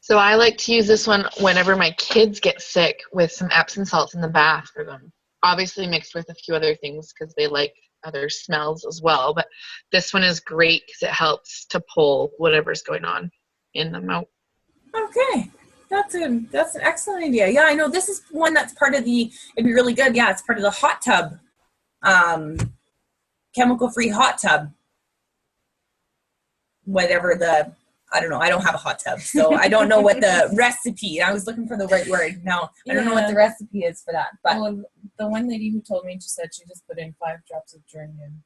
S3: So I like to use this one whenever my kids get sick with some Epsom salts in the bath for them. Obviously mixed with a few other things because they like other smells as well. But this one is great because it helps to pull whatever's going on in them out.
S1: Okay, that's an excellent idea. Yeah, I know this is one that's part of the, it'd be really good. Yeah, it's part of the hot tub, chemical-free hot tub. Whatever I don't know. I don't have a hot tub, so I don't know what the recipe. I was looking for the right word. Now, I don't know what the recipe is for that. But
S5: well, the one lady who told me, she said she just put in 5 drops of geranium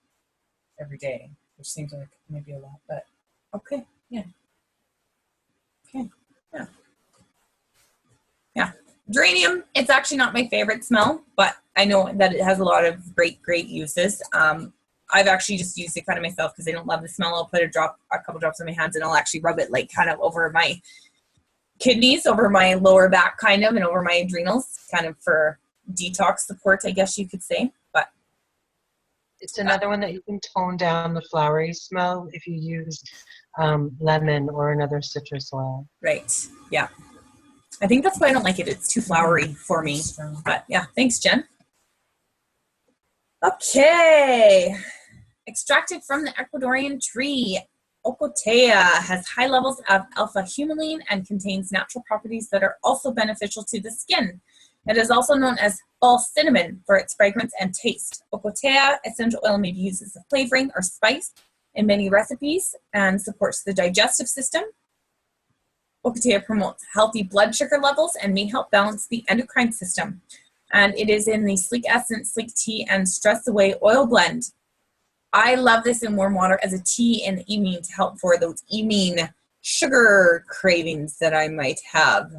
S5: every day, which seems like maybe a lot, but
S1: okay.
S5: yeah.
S1: Okay. Yeah. Yeah. Geranium, it's actually not my favorite smell, but I know that it has a lot of great uses. I've actually just used it kind of myself because I don't love the smell. I'll put a couple drops on my hands, and I'll actually rub it like kind of over my kidneys, over my lower back kind of, and over my adrenals, kind of for detox support, I guess you could say. But
S2: it's another one that you can tone down the flowery smell if you use lemon or another citrus oil.
S1: Right. Yeah. I think that's why I don't like it. It's too flowery for me. But yeah, thanks, Jen. Okay. Extracted from the Ecuadorian tree, Ocotea has high levels of alpha-humulene and contains natural properties that are also beneficial to the skin. It is also known as false cinnamon for its fragrance and taste. Ocotea essential oil may be used as a flavoring or spice in many recipes and supports the digestive system. Ocotea promotes healthy blood sugar levels and may help balance the endocrine system. And it is in the Sleek Essence, Sleek Tea, and Stress Away oil blend. I love this in warm water as a tea in the evening to help for those evening sugar cravings that I might have.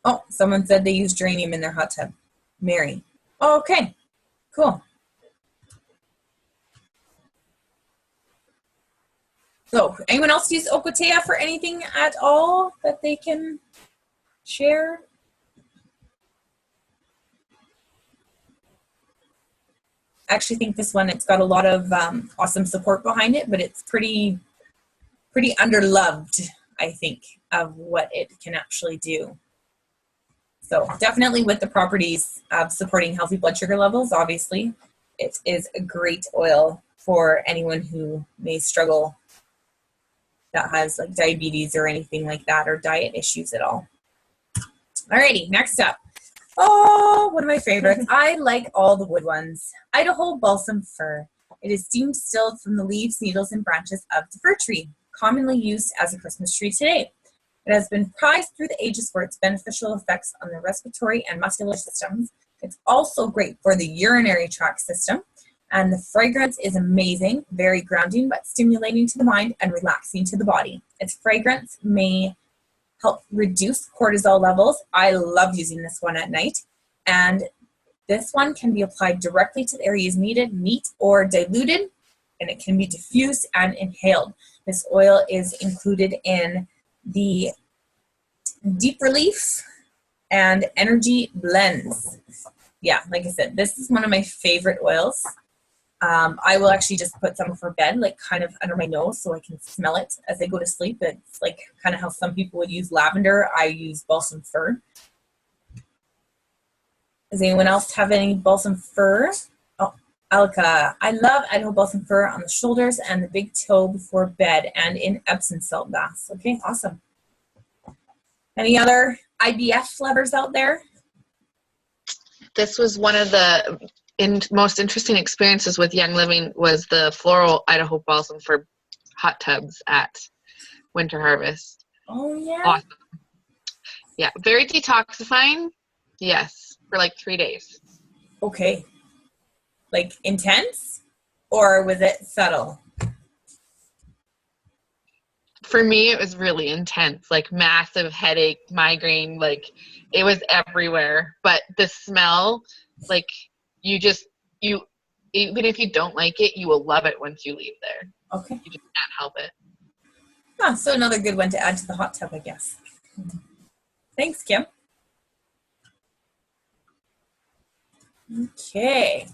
S1: Oh, someone said they use geranium in their hot tub. Mary. Oh, okay, cool. So, anyone else use Ocotea for anything at all that they can share? actually think this one, it's got a lot of awesome support behind it, but it's pretty underloved, I think, of what it can actually do. So definitely with the properties of supporting healthy blood sugar levels, obviously, it is a great oil for anyone who may struggle that has like diabetes or anything like that, or diet issues at all. Alrighty, next up. Oh, one of my favorites. I like all the wood ones. Idaho balsam fir. It is steam distilled from the leaves, needles, and branches of the fir tree, commonly used as a Christmas tree today. It has been prized through the ages for its beneficial effects on the respiratory and muscular systems. It's also great for the urinary tract system, and the fragrance is amazing, very grounding but stimulating to the mind and relaxing to the body. Its fragrance may help reduce cortisol levels. I love using this one at night, and this one can be applied directly to the areas needed, neat or diluted, and it can be diffused and inhaled. This oil is included in the Deep Relief and Energy blends. Yeah, like I said, this is one of my favorite oils. I will actually just put some for bed, like kind of under my nose so I can smell it as I go to sleep. It's like kind of how some people would use lavender. I use balsam fir. Does anyone else have any balsam fir? Oh, Alka. I love Idaho balsam fir on the shoulders and the big toe before bed and in Epsom salt baths. Okay, awesome. Any other IBF lovers out there?
S3: This was one of the most interesting experiences with Young Living was the floral Idaho balsam for hot tubs at Winter Harvest.
S1: Oh, yeah.
S3: Awesome. Yeah, very detoxifying. Yes, for like 3 days.
S1: Okay. Like intense? Or was it subtle?
S3: For me, it was really intense, like massive headache, migraine, like it was everywhere. But the smell, like even if you don't like it, you will love it once you leave there.
S1: Okay.
S3: You just can't help it.
S1: Ah, so another good one to add to the hot tub, I guess. Thanks, Kim. Okay.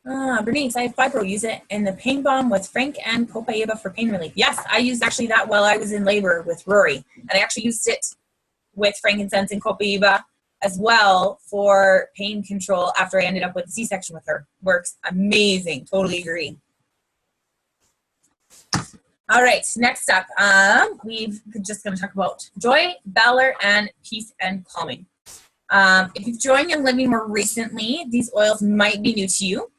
S1: Bernice, I have fibro. Use it in the pain balm with Frank and Copaiba for pain relief. Yes, I used actually that while I was in labor with Rory. And I actually used it with frankincense and Copaiba as well for pain control after I ended up with a C-section with her. Works amazing. Totally agree. All right, next up, we're just going to talk about joy, valor, and peace and calming. If you've joined Young Living more recently, these oils might be new to you.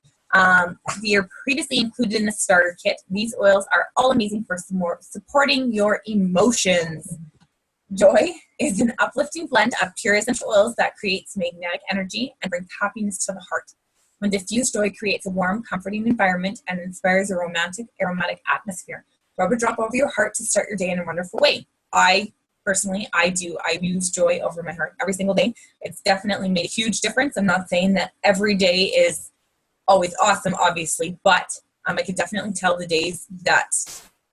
S1: They are previously included in the starter kit. These oils are all amazing for supporting your emotions. Joy is an uplifting blend of pure essential oils that creates magnetic energy and brings happiness to the heart. When diffused, joy creates a warm, comforting environment and inspires a romantic, aromatic atmosphere. Rub a drop over your heart to start your day in a wonderful way. I use joy over my heart every single day. It's definitely made a huge difference. I'm not saying that every day is always awesome, obviously, but I could definitely tell the days that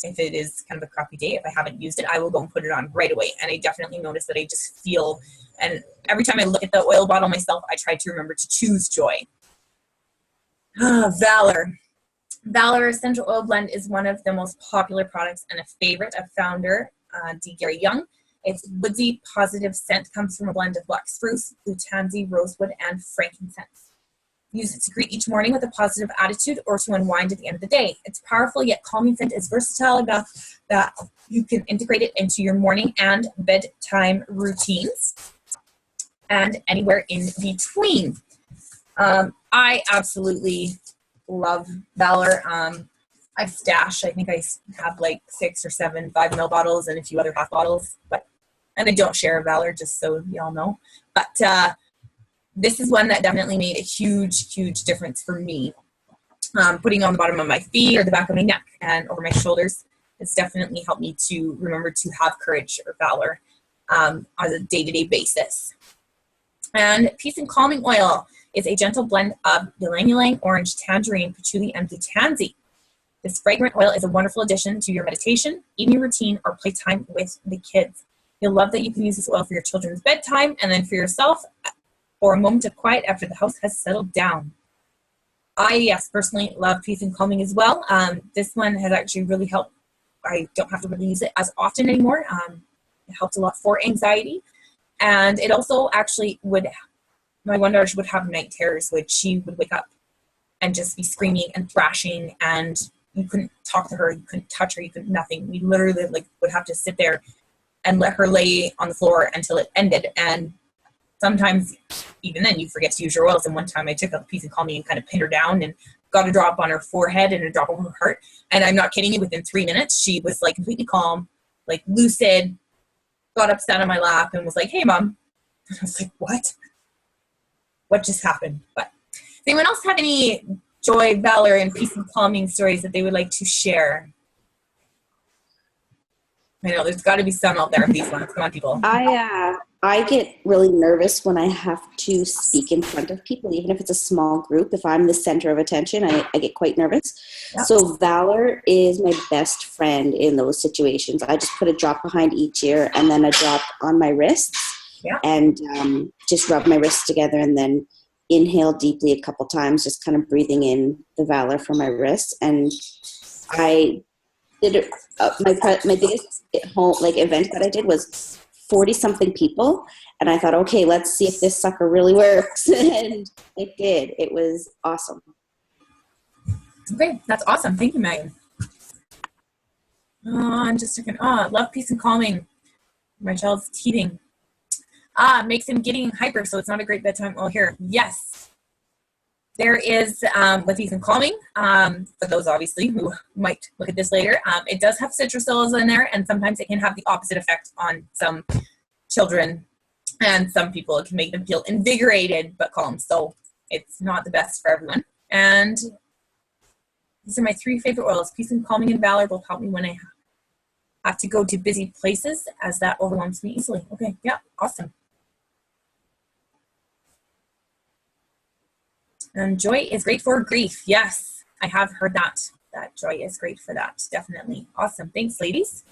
S1: if it is kind of a crappy day, if I haven't used it, I will go and put it on right away. And I definitely notice that I just feel, and every time I look at the oil bottle myself, I try to remember to choose joy. Valor. Valor Essential Oil Blend is one of the most popular products and a favorite of founder D. Gary Young. Its woodsy, positive scent comes from a blend of black spruce, blue tansy, rosewood, and frankincense. Use it to greet each morning with a positive attitude or to unwind at the end of the day. Its powerful yet calming scent is versatile enough that you can integrate it into your morning and bedtime routines and anywhere in between. I absolutely love Valor. I think I have like 6 or 7 5 ml bottles and a few other half bottles, and I don't share Valor, just so y'all know. But this is one that definitely made a huge, huge difference for me. Putting on the bottom of my feet or the back of my neck and over my shoulders, it's definitely helped me to remember to have courage or valor on a day-to-day basis. And Peace and Calming Oil is a gentle blend of ylang-ylang, orange, tangerine, patchouli, and blue tansy. This fragrant oil is a wonderful addition to your meditation, evening routine, or playtime with the kids. You'll love that you can use this oil for your children's bedtime, and then for yourself, for a moment of quiet after the house has settled down. I, yes, personally love peace and calming as well. This one has actually really helped. I don't have to really use it as often anymore. It helped a lot for anxiety. And it also actually would, my one daughter would have night terrors, which she would wake up and just be screaming and thrashing, and you couldn't talk to her, you couldn't touch her, you couldn't nothing. We literally would have to sit there and let her lay on the floor until it ended. And sometimes even then you forget to use your oils. And one time I took a peace and calming and kind of pinned her down and got a drop on her forehead and a drop on her heart. And I'm not kidding you, within 3 minutes, she was completely calm, lucid, got up, sat on my lap and was like, "Hey, Mom." And I was like, what just happened? But does anyone else have any joy, valor, and peace and calming stories that they would like to share? I know there's got to be some out there of these ones. Come on, people.
S4: I get really nervous when I have to speak in front of people, even if it's a small group. If I'm the center of attention, I get quite nervous.
S1: Yep.
S4: So valor is my best friend in those situations. I just put a drop behind each ear and then a drop on my wrists,
S1: Yeah.
S4: and just rub my wrists together and then inhale deeply a couple times, just kind of breathing in the valor from my wrists. And I did it. My biggest event that I did was 40-something people, and I thought, okay, let's see if this sucker really works. And it did. It was awesome.
S1: Okay, that's awesome. Thank you, Megan. I'm just thinking, love, peace, and calming. My child's teething. Makes him getting hyper, so it's not a great bedtime. Well, here, yes. There is, with peace and calming, for those obviously who might look at this later, it does have citrus oils in there, and sometimes it can have the opposite effect on some children and some people. It can make them feel invigorated but calm, so it's not the best for everyone. And these are my 3 favorite oils. Peace and calming and valor both help me when I have to go to busy places, as that overwhelms me easily. Okay, yeah, awesome. And joy is great for grief. Yes, I have heard that. That joy is great for that. Definitely. Awesome. Thanks, ladies.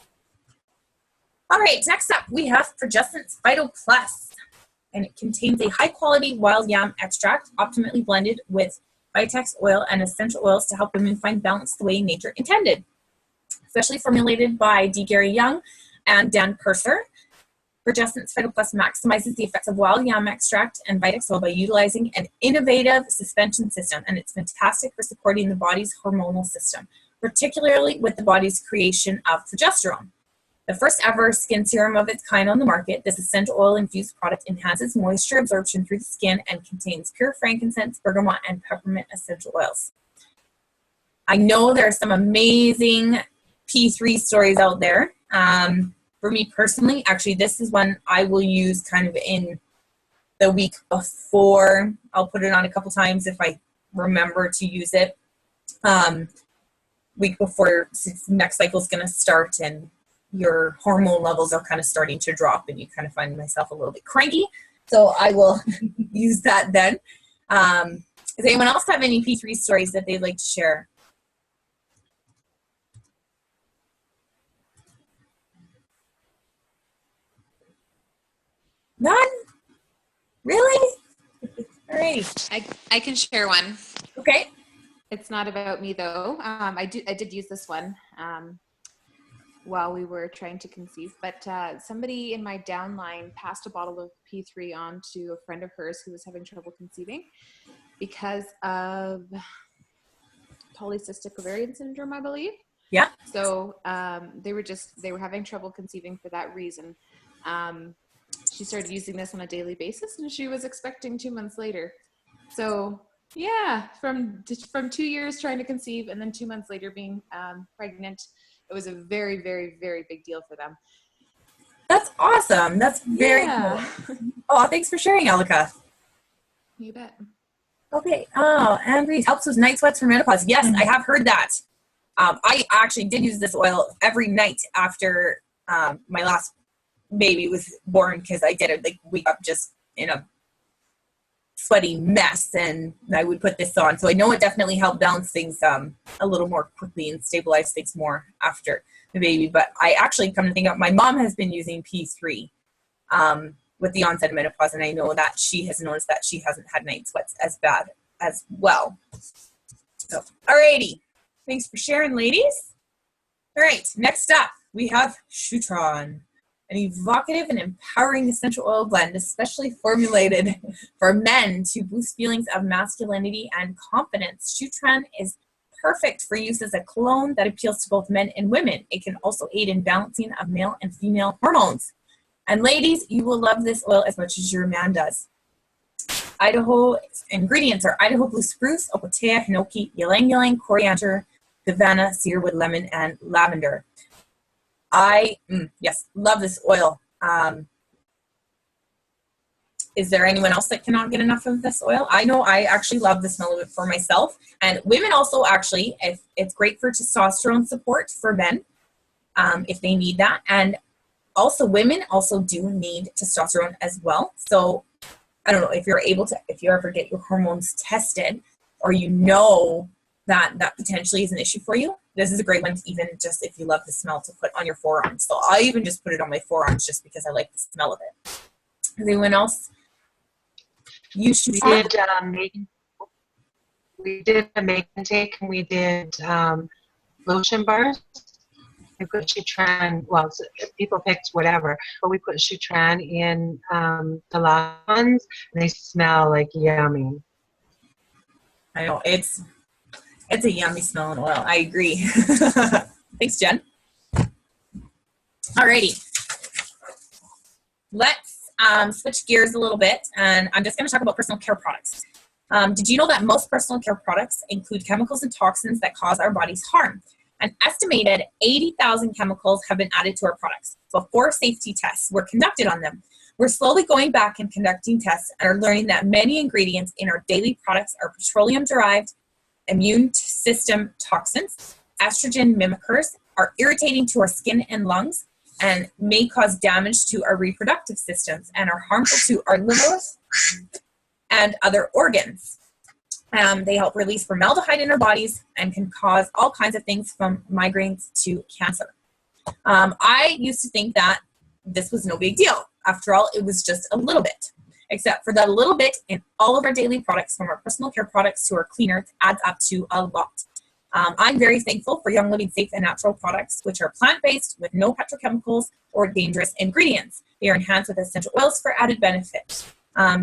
S1: All right, next up we have Progessence Phyto Plus. And it contains a high-quality wild yam extract, optimally blended with Vitex oil and essential oils to help women find balance the way nature intended. Especially formulated by D. Gary Young and Dan Purser. Progessence Phyto Plus maximizes the effects of wild yam extract and Vitex oil by utilizing an innovative suspension system, and it's fantastic for supporting the body's hormonal system, particularly with the body's creation of progesterone. The first ever skin serum of its kind on the market, this essential oil-infused product enhances moisture absorption through the skin and contains pure frankincense, bergamot, and peppermint essential oils. I know there are some amazing P3 stories out there. For me personally, actually, this is one I will use kind of in the week before. I'll put it on a couple times if I remember to use it. Week before next cycle is going to start and your hormone levels are kind of starting to drop and you kind of find myself a little bit cranky. So I will use that then. Does anyone else have any P3 stories that they'd like to share? None? Really? All right.
S6: I can share one.
S1: Okay.
S6: It's not about me though. I did use this one while we were trying to conceive, but somebody in my downline passed a bottle of P3 on to a friend of hers who was having trouble conceiving because of polycystic ovarian syndrome, I believe.
S1: Yeah.
S6: So they were having trouble conceiving for that reason. She started using this on a daily basis and she was expecting 2 months later. So yeah, from 2 years trying to conceive and then 2 months later being pregnant, it was a very, very, very big deal for them.
S1: That's awesome. That's very cool. Oh, thanks for sharing, Alika.
S6: You bet.
S1: Okay. Oh, Ambre helps with night sweats for menopause. Yes, I have heard that. I actually did use this oil every night after my last baby was born because I did it wake up just in a sweaty mess, and I would put this on. So I know it definitely helped balance things a little more quickly and stabilize things more after the baby. But I actually come to think of, my mom has been using P3 with the onset of menopause, and I know that she has noticed that she hasn't had night sweats as bad as well. So, alrighty. Thanks for sharing, ladies. All right, next up, we have Shutron, an evocative and empowering essential oil blend, especially formulated for men to boost feelings of masculinity and confidence. Shutron is perfect for use as a cologne that appeals to both men and women. It can also aid in balancing of male and female hormones. And ladies, you will love this oil as much as your man does. Idaho ingredients are Idaho blue spruce, ocotea, hinoki, ylang ylang, coriander, Havana, cedarwood, lemon, and lavender. I love this oil. Is there anyone else that cannot get enough of this oil? I know I actually love the smell of it for myself. And women also actually, if it's great for testosterone support for men, if they need that. And also women also do need testosterone as well. So I don't know if if you ever get your hormones tested, or you know that potentially is an issue for you, this is a great one to even just if you love the smell to put on your forearms. So I even just put it on my forearms just because I like the smell of it. Does anyone else use Shutron?
S2: We did a make and take, and we did lotion bars. We put Shutran, well, people picked whatever, but we put Shutran in the lavens, and they smell like yummy.
S1: I know, it's a yummy smelling oil. I agree. Thanks, Jen. Alrighty. Let's switch gears a little bit, and I'm just going to talk about personal care products. Did you know that most personal care products include chemicals and toxins that cause our bodies harm? An estimated 80,000 chemicals have been added to our products. Before safety tests were conducted on them, we're slowly going back and conducting tests and are learning that many ingredients in our daily products are petroleum-derived, immune system toxins, estrogen mimickers, are irritating to our skin and lungs, and may cause damage to our reproductive systems and are harmful to our livers and other organs. They help release formaldehyde in our bodies and can cause all kinds of things from migraines to cancer. I used to think that this was no big deal. After all, it was just a little bit. Except for that a little bit in all of our daily products, from our personal care products to our cleaners, adds up to a lot. I'm very thankful for Young Living Safe and Natural products, which are plant-based with no petrochemicals or dangerous ingredients. They are enhanced with essential oils for added benefit.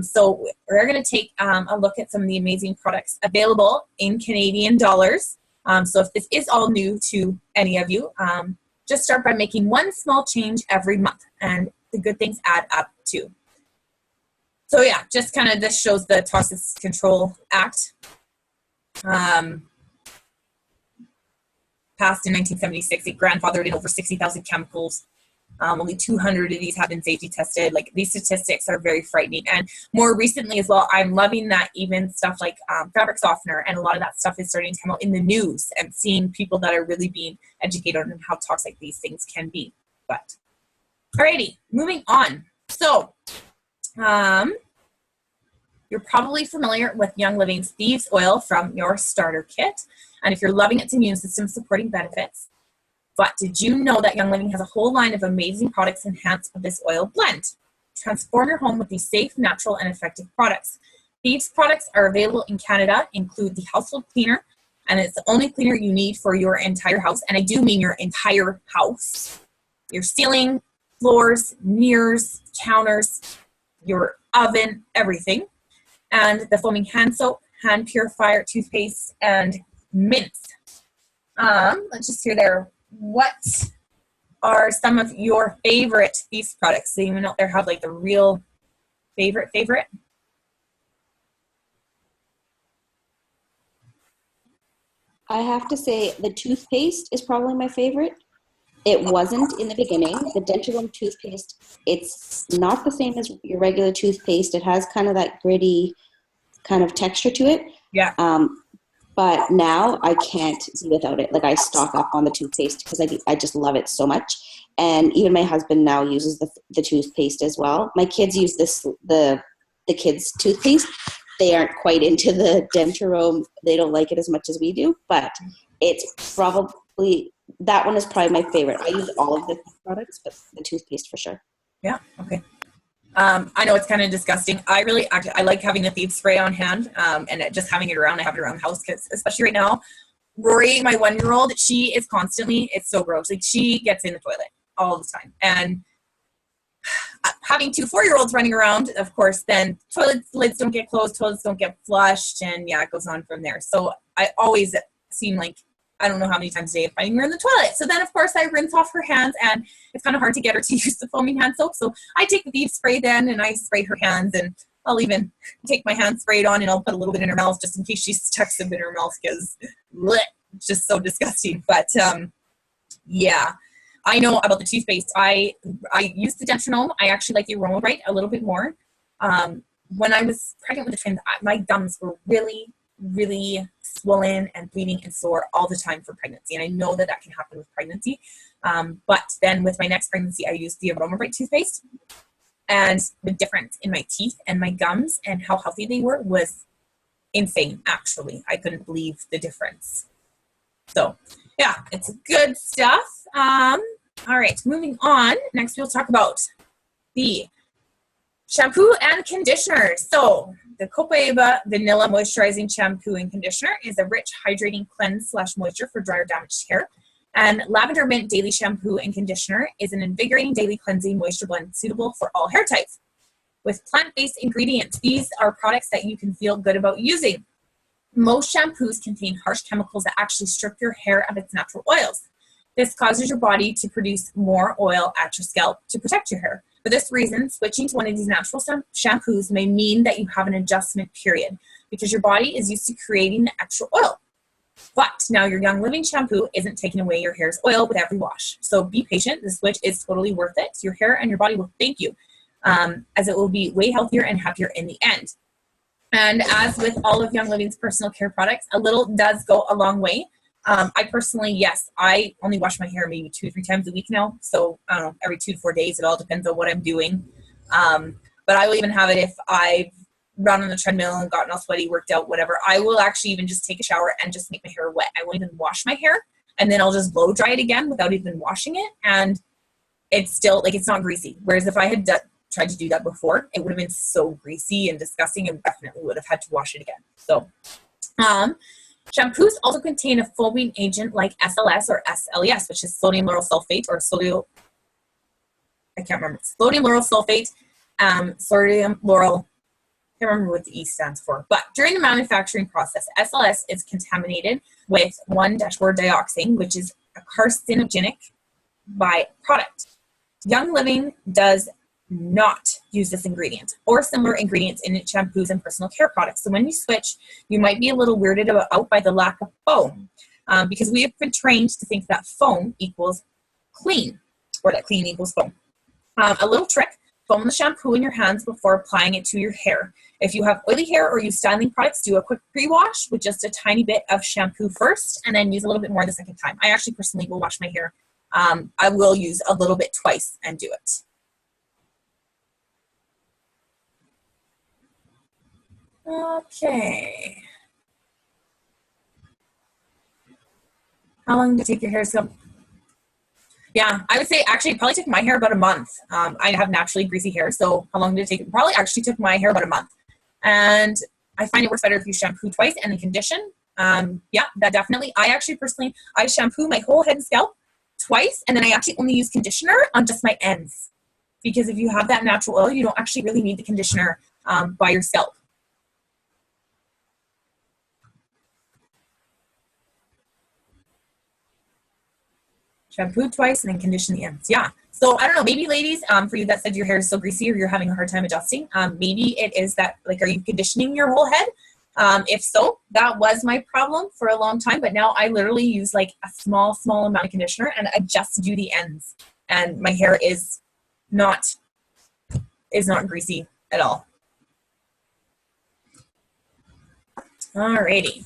S1: So we're going to take a look at some of the amazing products available in Canadian dollars. So if this is all new to any of you, just start by making one small change every month, and the good things add up too. So yeah, just kind of this shows the Toxins Control Act. Passed in 1976, it grandfathered in over 60,000 chemicals. Only 200 of these have been safety tested. Like, these statistics are very frightening. And more recently as well, I'm loving that even stuff like fabric softener and a lot of that stuff is starting to come out in the news, and seeing people that are really being educated on how toxic these things can be. But alrighty, moving on. So you're probably familiar with Young Living's Thieves Oil from your starter kit. And if you're loving its immune system supporting benefits, but did you know that Young Living has a whole line of amazing products enhanced with this oil blend? Transform your home with these safe, natural, and effective products. These products are available in Canada, include the household cleaner, and it's the only cleaner you need for your entire house. And I do mean your entire house. Your ceiling, floors, mirrors, counters, your oven, everything. And the foaming hand soap, hand purifier, toothpaste, and mints. Let's just hear there. What are some of your favorite Thieves products? So anyone out there have like the real favorite?
S4: I have to say the toothpaste is probably my favorite. It wasn't in the beginning. The Dentron toothpaste, it's not the same as your regular toothpaste. It has kind of that gritty kind of texture to it.
S1: Yeah.
S4: But now I can't do without it. Like, I stock up on the toothpaste because I just love it so much. And even my husband now uses the toothpaste as well. My kids use the kids' toothpaste. They aren't quite into the Dentarome. They don't like it as much as we do. But it's probably, that one is probably my favorite. I use all of the products, but the toothpaste for sure.
S1: Yeah, okay. I know it's kind of disgusting. I like having the Thieves spray on hand, and just having it around. I have it around the house because, especially right now, Rory, my 1-year-old, she is constantly, it's so gross. Like, she gets in the toilet all the time. And having 2 4-year-olds running around, of course, then toilet lids don't get closed, toilets don't get flushed, and yeah, it goes on from there. So I always seem like, I don't know how many times a day I'm finding her in the toilet. So then, of course, I rinse off her hands, and it's kind of hard to get her to use the foaming hand soap. So I take the Thieves spray then, and I spray her hands, and I'll even take my hand sprayed on, and I'll put a little bit in her mouth just in case she sticks a bit in her mouth, because it's just so disgusting. But yeah, I know about the toothpaste. I use the Dentronome. I actually like the Aroma Bright a little bit more. When I was pregnant with the twins, my gums were really, really swollen and bleeding and sore all the time for pregnancy. And I know that can happen with pregnancy. But then with my next pregnancy, I used the Aroma Bright toothpaste. And the difference in my teeth and my gums and how healthy they were was insane, actually. I couldn't believe the difference. So, yeah, it's good stuff. All right, moving on. Next, we'll talk about the shampoo and conditioner. So, the Copaiba Vanilla Moisturizing Shampoo and Conditioner is a rich, hydrating cleanse / moisture for dry or damaged hair. And Lavender Mint Daily Shampoo and Conditioner is an invigorating daily cleansing moisture blend suitable for all hair types. With plant-based ingredients, these are products that you can feel good about using. Most shampoos contain harsh chemicals that actually strip your hair of its natural oils. This causes your body to produce more oil at your scalp to protect your hair. For this reason, switching to one of these natural shampoos may mean that you have an adjustment period because your body is used to creating the extra oil. But now your Young Living shampoo isn't taking away your hair's oil with every wash. So be patient. The switch is totally worth it. Your hair and your body will thank you, as it will be way healthier and happier in the end. And as with all of Young Living's personal care products, a little does go a long way. I personally, yes, I only wash my hair maybe 2 or 3 times a week now. So I don't know, every 2 to 4 days. It all depends on what I'm doing. But I will even have it if I've run on the treadmill and gotten all sweaty, worked out, whatever. I will actually even just take a shower and just make my hair wet. I won't even wash my hair. And then I'll just blow dry it again without even washing it. And it's still, like, it's not greasy. Whereas if I had tried to do that before, it would have been so greasy and disgusting and definitely would have had to wash it again. So, shampoos also contain a foaming agent like SLS or SLES, which is sodium lauryl sulfate or sodium lauryl sulfate, sodium lauryl, I can't remember what the E stands for. But during the manufacturing process, SLS is contaminated with 1-4-dioxane, which is a carcinogenic byproduct. Young Living does not use this ingredient or similar ingredients in its shampoos and personal care products. So when you switch, you might be a little weirded out by the lack of foam, because we have been trained to think that foam equals clean, or that clean equals foam. A little trick: foam the shampoo in your hands before applying it to your hair. If you have oily hair or use styling products, do a quick pre-wash with just a tiny bit of shampoo first, and then use a little bit more the second time. I actually personally will wash my hair. I will use a little bit twice and do it. Okay. How long did it take your hair to? Yeah, I would say actually it probably took my hair about a month. I have naturally greasy hair, so how long did it take? It probably actually took my hair about a month. And I find it works better if you shampoo twice and then condition. Yeah, that definitely. I actually personally, I shampoo my whole head and scalp twice, and then I actually only use conditioner on just my ends. Because if you have that natural oil, you don't actually really need the conditioner by your scalp. Shampoo twice and then condition the ends. Yeah. So I don't know, maybe ladies, for you that said your hair is so greasy or you're having a hard time adjusting, maybe it is that, like, are you conditioning your whole head? If so, that was my problem for a long time, but now I literally use like a small amount of conditioner and I just do the ends, and my hair is not greasy at all. Alrighty.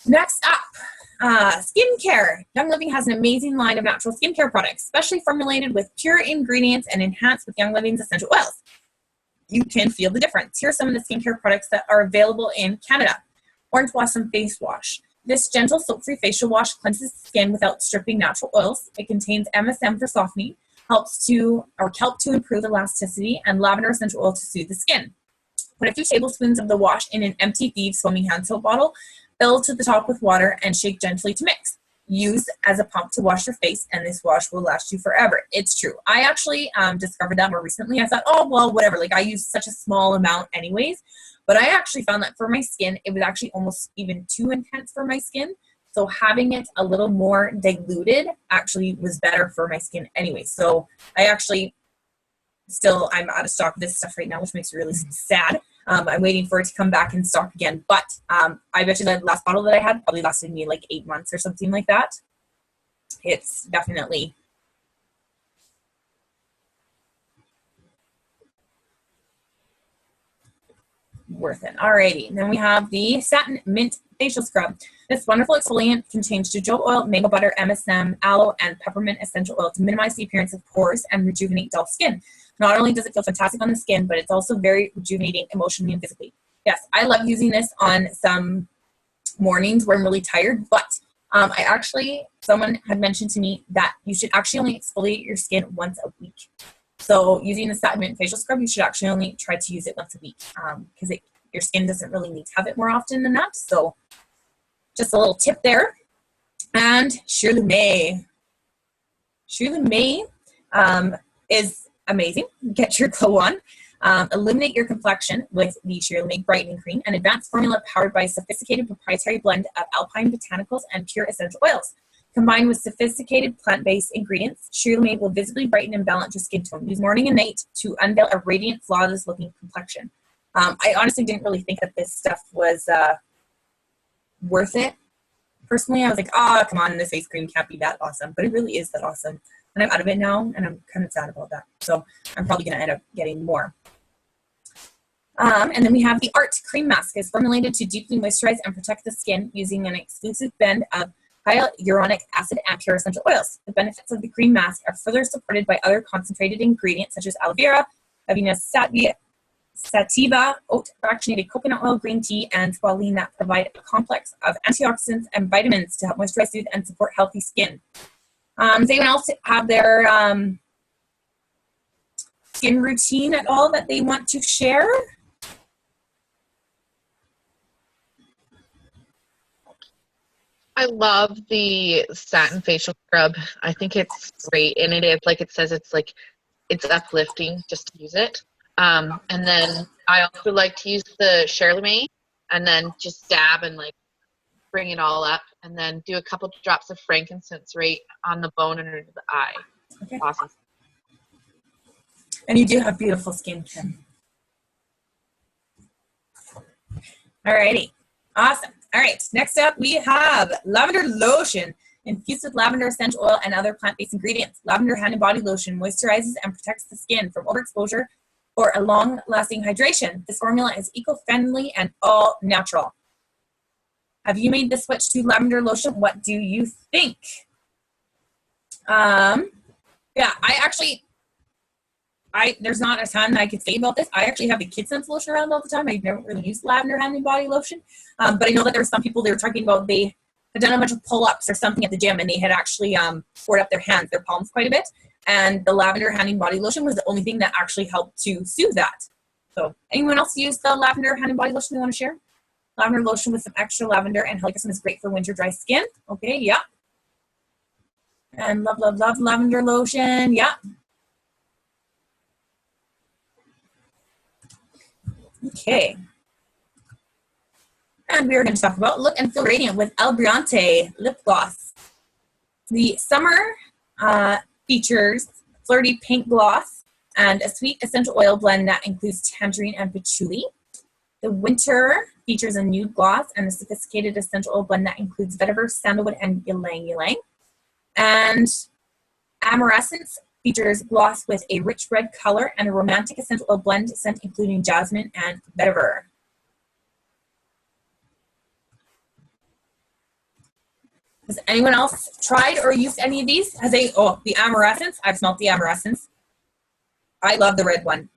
S1: Next up, skincare. Young Living has an amazing line of natural skincare products, specially formulated with pure ingredients and enhanced with Young Living's essential oils. You can feel the difference. Here are some of the skincare products that are available in Canada. Orange Blossom Face Wash. This gentle soap-free facial wash cleanses the skin without stripping natural oils. It contains MSM for softening, helps to improve elasticity, and lavender essential oil to soothe the skin. Put a few tablespoons of the wash in an empty Thieves foaming hand soap bottle, fill to the top with water, and shake gently to mix. Use as a pump to wash your face, and this wash will last you forever. It's true. I actually discovered that more recently. I thought, oh, well, whatever. Like, I use such a small amount anyways. But I actually found that for my skin, it was actually almost even too intense for my skin. So having it a little more diluted actually was better for my skin anyway. So I actually I'm out of stock of this stuff right now, which makes me really sad. I'm waiting for it to come back in stock again. But I bet you the last bottle that I had probably lasted me like 8 months or something like that. It's definitely worth it. Alrighty, then we have the Satin Mint Facial Scrub. This wonderful exfoliant contains jojoba oil, mango butter, MSM, aloe, and peppermint essential oil to minimize the appearance of pores and rejuvenate dull skin. Not only does it feel fantastic on the skin, but it's also very rejuvenating emotionally and physically. Yes, I love using this on some mornings where I'm really tired, but someone had mentioned to me that you should actually only exfoliate your skin once a week. So using the Satin Mint Facial Scrub, you should actually only try to use it once a week because your skin doesn't really need to have it more often than that. So just a little tip there. And Shirley May. Shirley May is amazing. Get your glow on. Illuminate your complexion with the Shirley May Brightening Cream, an advanced formula powered by a sophisticated proprietary blend of alpine botanicals and pure essential oils. Combined with sophisticated plant-based ingredients, Shirley May will visibly brighten and balance your skin tone. Use morning and night to unveil a radiant, flawless-looking complexion. I honestly didn't really think that this stuff was worth it. Personally, I was like, oh, come on, this face cream can't be that awesome. But it really is that awesome. And I'm out of it now, and I'm kind of sad about that. So I'm probably going to end up getting more. And then we have the Art Cream Mask. It's formulated to deeply moisturize and protect the skin using an exclusive blend of hyaluronic acid and pure essential oils. The benefits of the cream mask are further supported by other concentrated ingredients such as aloe vera, avena sativa, oat fractionated coconut oil, green tea, and squalene that provide a complex of antioxidants and vitamins to help moisturize, soothe, and support healthy skin. Does anyone else have their skin routine at all that they want to share?
S3: I love the satin facial scrub. I think it's great, and it is like it says. It's uplifting just to use it. And then I also like to use the Shirley May, and then just dab and like bring it all up, and then do a couple drops of frankincense right on the bone under the eye.
S1: Okay.
S3: Awesome.
S1: And you do have beautiful skin, Kim. Alrighty, awesome. All right, next up we have lavender lotion infused with lavender essential oil and other plant-based ingredients. Lavender hand and body lotion moisturizes and protects the skin from overexposure for a long-lasting hydration. This formula is eco-friendly and all natural. Have you made the switch to lavender lotion? What do you think? Yeah, there's not a ton I could say about this. I actually have the Kid Sense lotion around all the time. I've never really used lavender hand and body lotion. But I know that there were some people, they were talking about they had done a bunch of pull-ups or something at the gym, and they had actually poured up their hands, their palms quite a bit. And the lavender hand and body lotion was the only thing that actually helped to soothe that. So anyone else use the lavender hand and body lotion they want to share? Lavender lotion with some extra lavender and helichrysum is great for winter dry skin. Okay, yeah. And love, love, love lavender lotion. Yeah. Okay. And we are going to talk about Look and Feel Radiant with El Briante Lip Gloss. The summer features flirty pink gloss and a sweet essential oil blend that includes tangerine and patchouli. The winter features a nude gloss and a sophisticated essential oil blend that includes vetiver, sandalwood, and ylang ylang. And Amorescence features gloss with a rich red color and a romantic essential oil blend scent including jasmine and vetiver. Has anyone else tried or used any of these? The Amorescence. I've smelled the Amorescence. I love the red one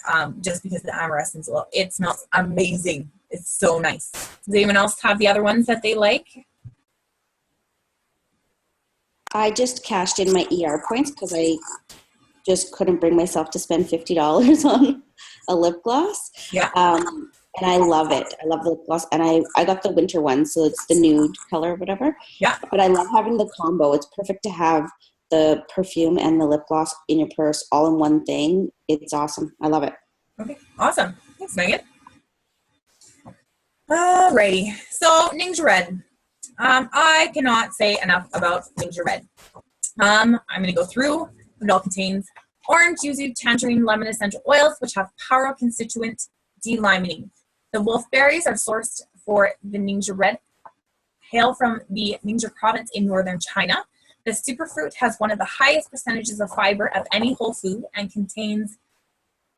S1: just because the Amorescence, it smells amazing. It's so nice. Does anyone else have the other ones that they like?
S4: I just cashed in my ER points because I just couldn't bring myself to spend $50 on a lip gloss.
S1: Yeah.
S4: And I love it. I love the lip gloss. And I got the winter one, so it's the nude color or whatever.
S1: Yeah.
S4: But I love having the combo. It's perfect to have the perfume and the lip gloss in your purse all in one thing. It's awesome. I love it.
S1: Okay, awesome. Thanks, Megan. Alrighty, so Ninja Red. I cannot say enough about Ninja Red. I'm going to go through what it all contains. Orange, yuzu, tangerine, lemon essential oils, which have powerful constituent delimonene. The wolfberries are sourced for the Ninja Red, hail from the Ningxia province in northern China. The superfruit has one of the highest percentages of fiber of any whole food and contains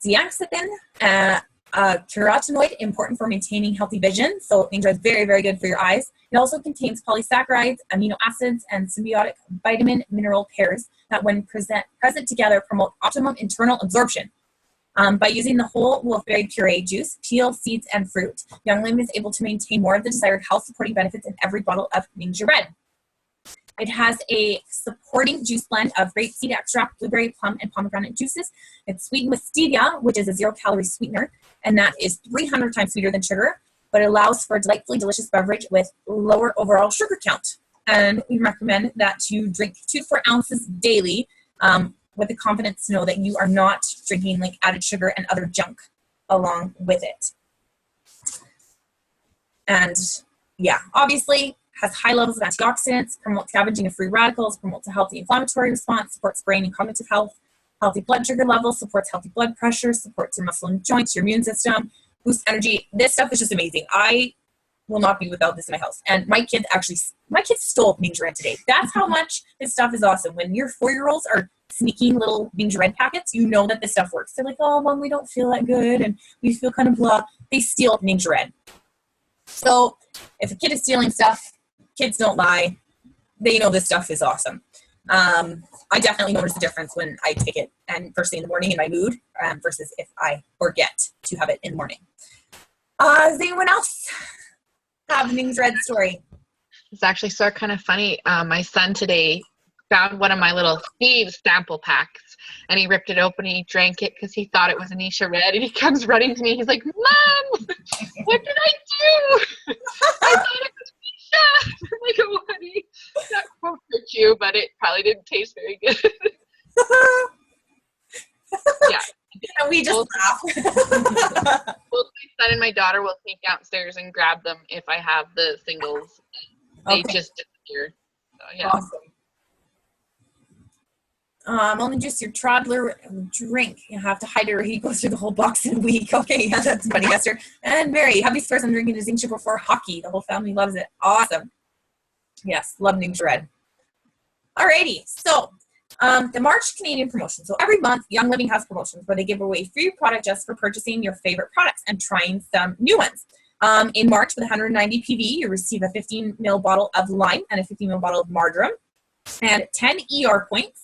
S1: zeaxanthin, a carotenoid important for maintaining healthy vision. So Ninja is very, very good for your eyes. It also contains polysaccharides, amino acids, and symbiotic vitamin mineral pairs that when present together promote optimum internal absorption. By using the whole wolfberry puree juice, peel, seeds, and fruit, Young Living is able to maintain more of the desired health-supporting benefits in every bottle of Ninja Red. It has a supporting juice blend of grapeseed extract, blueberry, plum, and pomegranate juices. It's sweetened with stevia, which is a zero-calorie sweetener, and that is 300 times sweeter than sugar, but it allows for a delightfully delicious beverage with lower overall sugar count. And we recommend that you drink 2 to 4 ounces daily with the confidence to know that you are not drinking like added sugar and other junk along with it. And yeah, obviously, has high levels of antioxidants, promotes scavenging of free radicals, promotes a healthy inflammatory response, supports brain and cognitive health, healthy blood sugar levels, supports healthy blood pressure, supports your muscle and joints, your immune system, boosts energy. This stuff is just amazing. I will not be without this in my house. And my kids stole Ninja Red today. That's how much this stuff is awesome. When your 4-year-olds are sneaking little Ninja Red packets, you know that this stuff works. They're like, oh, Mom, we don't feel that good, and we feel kind of blah. They steal Ninja Red. So if a kid is stealing stuff, kids don't lie. They know this stuff is awesome. I definitely notice the difference when I take it and first thing in the morning in my mood versus if I forget to have it in the morning. Does anyone else have an Ninja Red story?
S3: It's actually so kind of funny. My son today found one of my little Steve's sample packs, and he ripped it open and he drank it because he thought it was Anisha Red, and he comes running to me. He's like, Mom, what did I do? I thought it was Anisha. I'm like, oh, honey, that won't hurt you, but it probably didn't taste very good. Yeah.
S1: And we just laugh.
S3: Both my son and my daughter will sneak downstairs and grab them if I have the singles. They just disappear. So, yeah.
S1: Awesome. Only just your toddler drink. You have to hide it or he goes through the whole box in a week. Okay, yeah, that's funny, Esther. And Mary, happy first I'm drinking a Ninja before hockey. The whole family loves it. Awesome. Yes, love Ninja Red. Alrighty, so the March Canadian promotion. So every month, Young Living has promotions where they give away free product just for purchasing your favorite products and trying some new ones. In March, with 190 PV, you receive a 15 ml bottle of lime and a 15 ml bottle of marjoram and 10 ER points.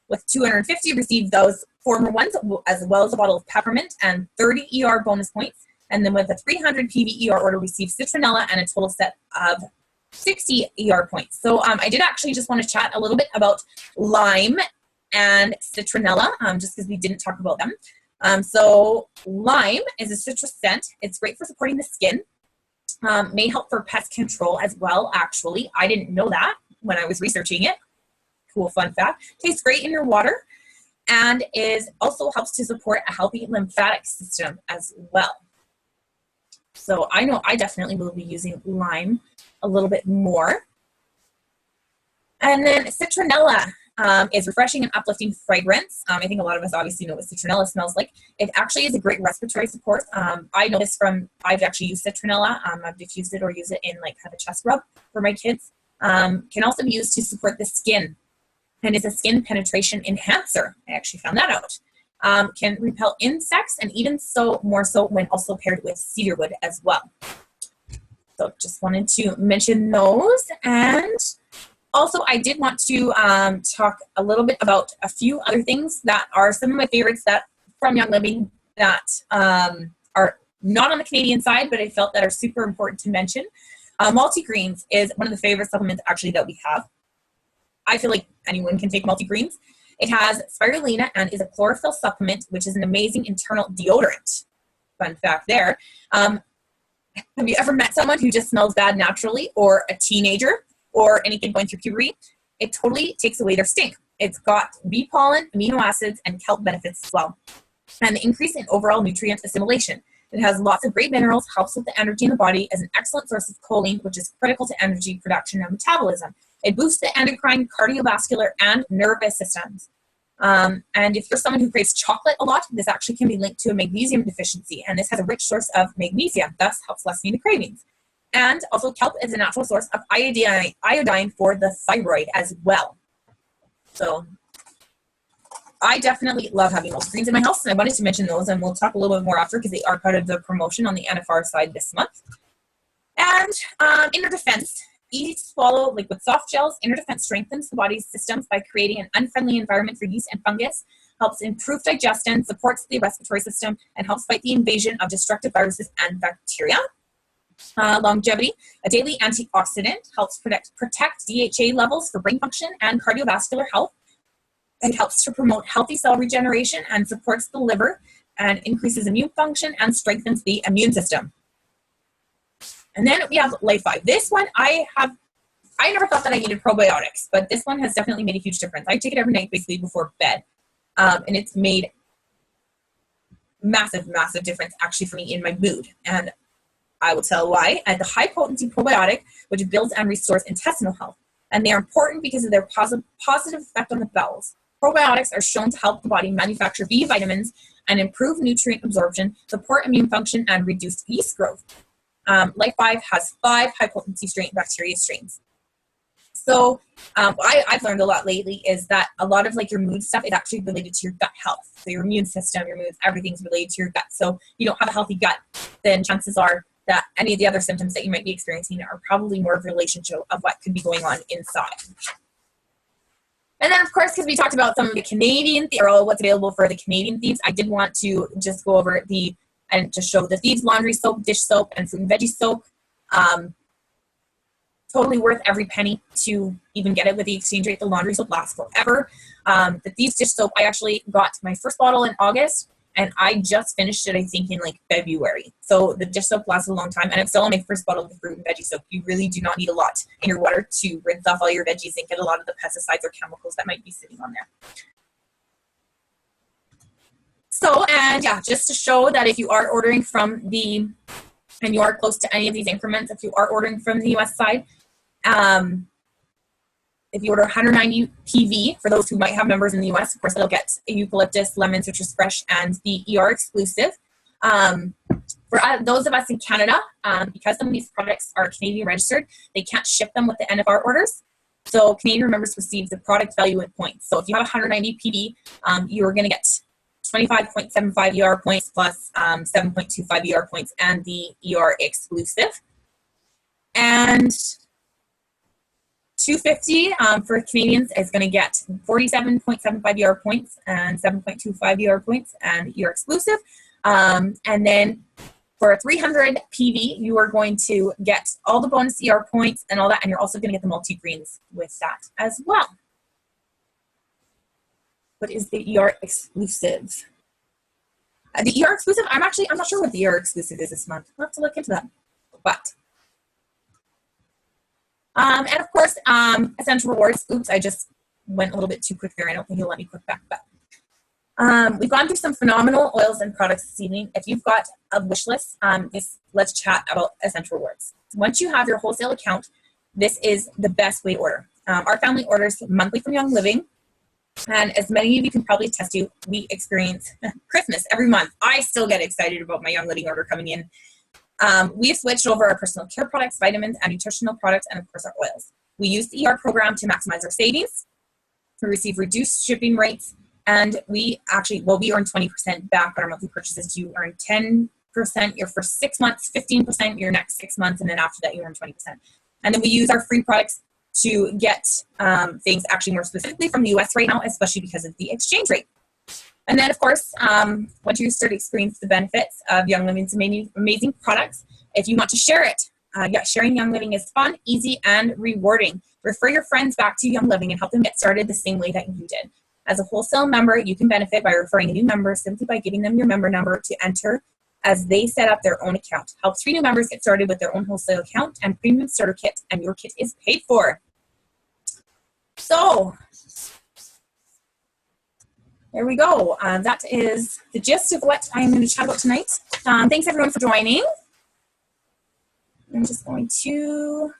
S1: With 250, receive those former ones, as well as a bottle of peppermint and 30 ER bonus points. And then with a 300 PV ER order, receive citronella and a total set of 60 ER points. So I did actually just want to chat a little bit about lime and citronella, just because we didn't talk about them. So lime is a citrus scent. It's great for supporting the skin. May help for pest control as well, actually. I didn't know that when I was researching it. Cool fun fact. Tastes great in your water and also helps to support a healthy lymphatic system as well. So I know I definitely will be using lime a little bit more. And then citronella is refreshing and uplifting fragrance. I think a lot of us obviously know what citronella smells like. It actually is a great respiratory support. I know this I've actually used citronella. I've diffused it or used it in have a chest rub for my kids. Can also be used to support the skin. And it's a skin penetration enhancer. I actually found that out. Can repel insects and even more so when also paired with cedarwood as well. So just wanted to mention those. And also I did want to talk a little bit about a few other things that are some of my favorites from Young Living that are not on the Canadian side, but I felt that are super important to mention. Multigreens is one of the favorite supplements actually that we have. I feel like anyone can take multigreens. It has spirulina and is a chlorophyll supplement, which is an amazing internal deodorant. Fun fact there. Have you ever met someone who just smells bad naturally, or a teenager, or anything going through puberty? It totally takes away their stink. It's got bee pollen, amino acids, and kelp benefits as well. And the increase in overall nutrient assimilation. It has lots of great minerals, helps with the energy in the body, as an excellent source of choline, which is critical to energy production and metabolism. It boosts the endocrine, cardiovascular, and nervous systems. And if you're someone who craves chocolate a lot, this actually can be linked to a magnesium deficiency, and this has a rich source of magnesium, thus helps lessening the cravings. And also kelp is a natural source of iodine for the thyroid as well. So I definitely love having those greens in my house, and I wanted to mention those, and we'll talk a little bit more after because they are part of the promotion on the NFR side this month. And inner defense. Easy to swallow liquid soft gels. Inner defense strengthens the body's systems by creating an unfriendly environment for yeast and fungus, helps improve digestion, supports the respiratory system, and helps fight the invasion of destructive viruses and bacteria. Longevity. A daily antioxidant, helps protect DHA levels for brain function and cardiovascular health. It helps to promote healthy cell regeneration and supports the liver and increases immune function and strengthens the immune system. And then we have Life 5. This one I never thought that I needed probiotics, but this one has definitely made a huge difference. I take it every night basically before bed. And it's made massive, massive difference actually for me in my mood. And I will tell why. The high potency probiotic, which builds and restores intestinal health. And they are important because of their positive effect on the bowels. Probiotics are shown to help the body manufacture B vitamins and improve nutrient absorption, support immune function, and reduce yeast growth. Life 5 has 5 high-potency bacteria strains. So I've learned a lot lately is that a lot of like your mood stuff is actually related to your gut health. So your immune system, your moods, everything's related to your gut. So you don't have a healthy gut, then chances are that any of the other symptoms that you might be experiencing are probably more of a relationship of what could be going on inside. And then, of course, because we talked about some of the Canadian, or what's available for the Canadian thieves, I did want to just go over and just show the Thieves laundry soap, dish soap, and fruit and veggie soap. Totally worth every penny to even get it with the exchange rate. The laundry soap lasts forever. The Thieves dish soap, I actually got my first bottle in August, and I just finished it, I think, in like February. So the dish soap lasted a long time, and I'm still on my first bottle of the fruit and veggie soap. You really do not need a lot in your water to rinse off all your veggies and get a lot of the pesticides or chemicals that might be sitting on there. So, and yeah, just to show that if you are ordering from and you are close to any of these increments, if you are ordering from the US side, if you order 190 PV, for those who might have members in the US, of course, they'll get a eucalyptus, lemon, citrus fresh, and the ER exclusive. For those of us in Canada, because some of these products are Canadian registered, they can't ship them with the NFR orders. So Canadian members receive the product value in points. So if you have 190 PV, you're going to get 25.75 ER points plus 7.25 ER points and the ER exclusive. And 250 for Canadians is going to get 47.75 ER points and 7.25 ER points and ER exclusive. And then for 300 PV, you are going to get all the bonus ER points and all that, and you're also going to get the multi-greens with that as well. What is the ER exclusive? The ER exclusive, I'm not sure what the ER exclusive is this month. I'll have to look into that. But, and of course, Essential Rewards. Oops, I just went a little bit too quick there. I don't think you'll let me click back. But we've gone through some phenomenal oils and products this evening. If you've got a wish list, let's chat about Essential Rewards. Once you have your wholesale account, this is the best way to order. Our family orders monthly from Young Living. And as many of you can probably attest to, we experience Christmas every month. I still get excited about my Young Living order coming in. We have switched over our personal care products, vitamins, and nutritional products, and of course our oils. We use the ER program to maximize our savings. We receive reduced shipping rates, and we earn 20% back on our monthly purchases. You earn 10% your first 6 months, 15% your next 6 months, and then after that you earn 20%. And then we use our free products to get things actually more specifically from the US right now, especially because of the exchange rate. And then, of course, once you start to experience the benefits of Young Living's amazing products, if you want to share it, sharing Young Living is fun, easy, and rewarding. Refer your friends back to Young Living and help them get started the same way that you did. As a wholesale member, you can benefit by referring a new member simply by giving them your member number to enter as they set up their own account. Help 3 new members get started with their own wholesale account and premium starter kit, and your kit is paid for. So there we go. That is the gist of what I'm going to chat about tonight. Thanks everyone for joining. I'm just going to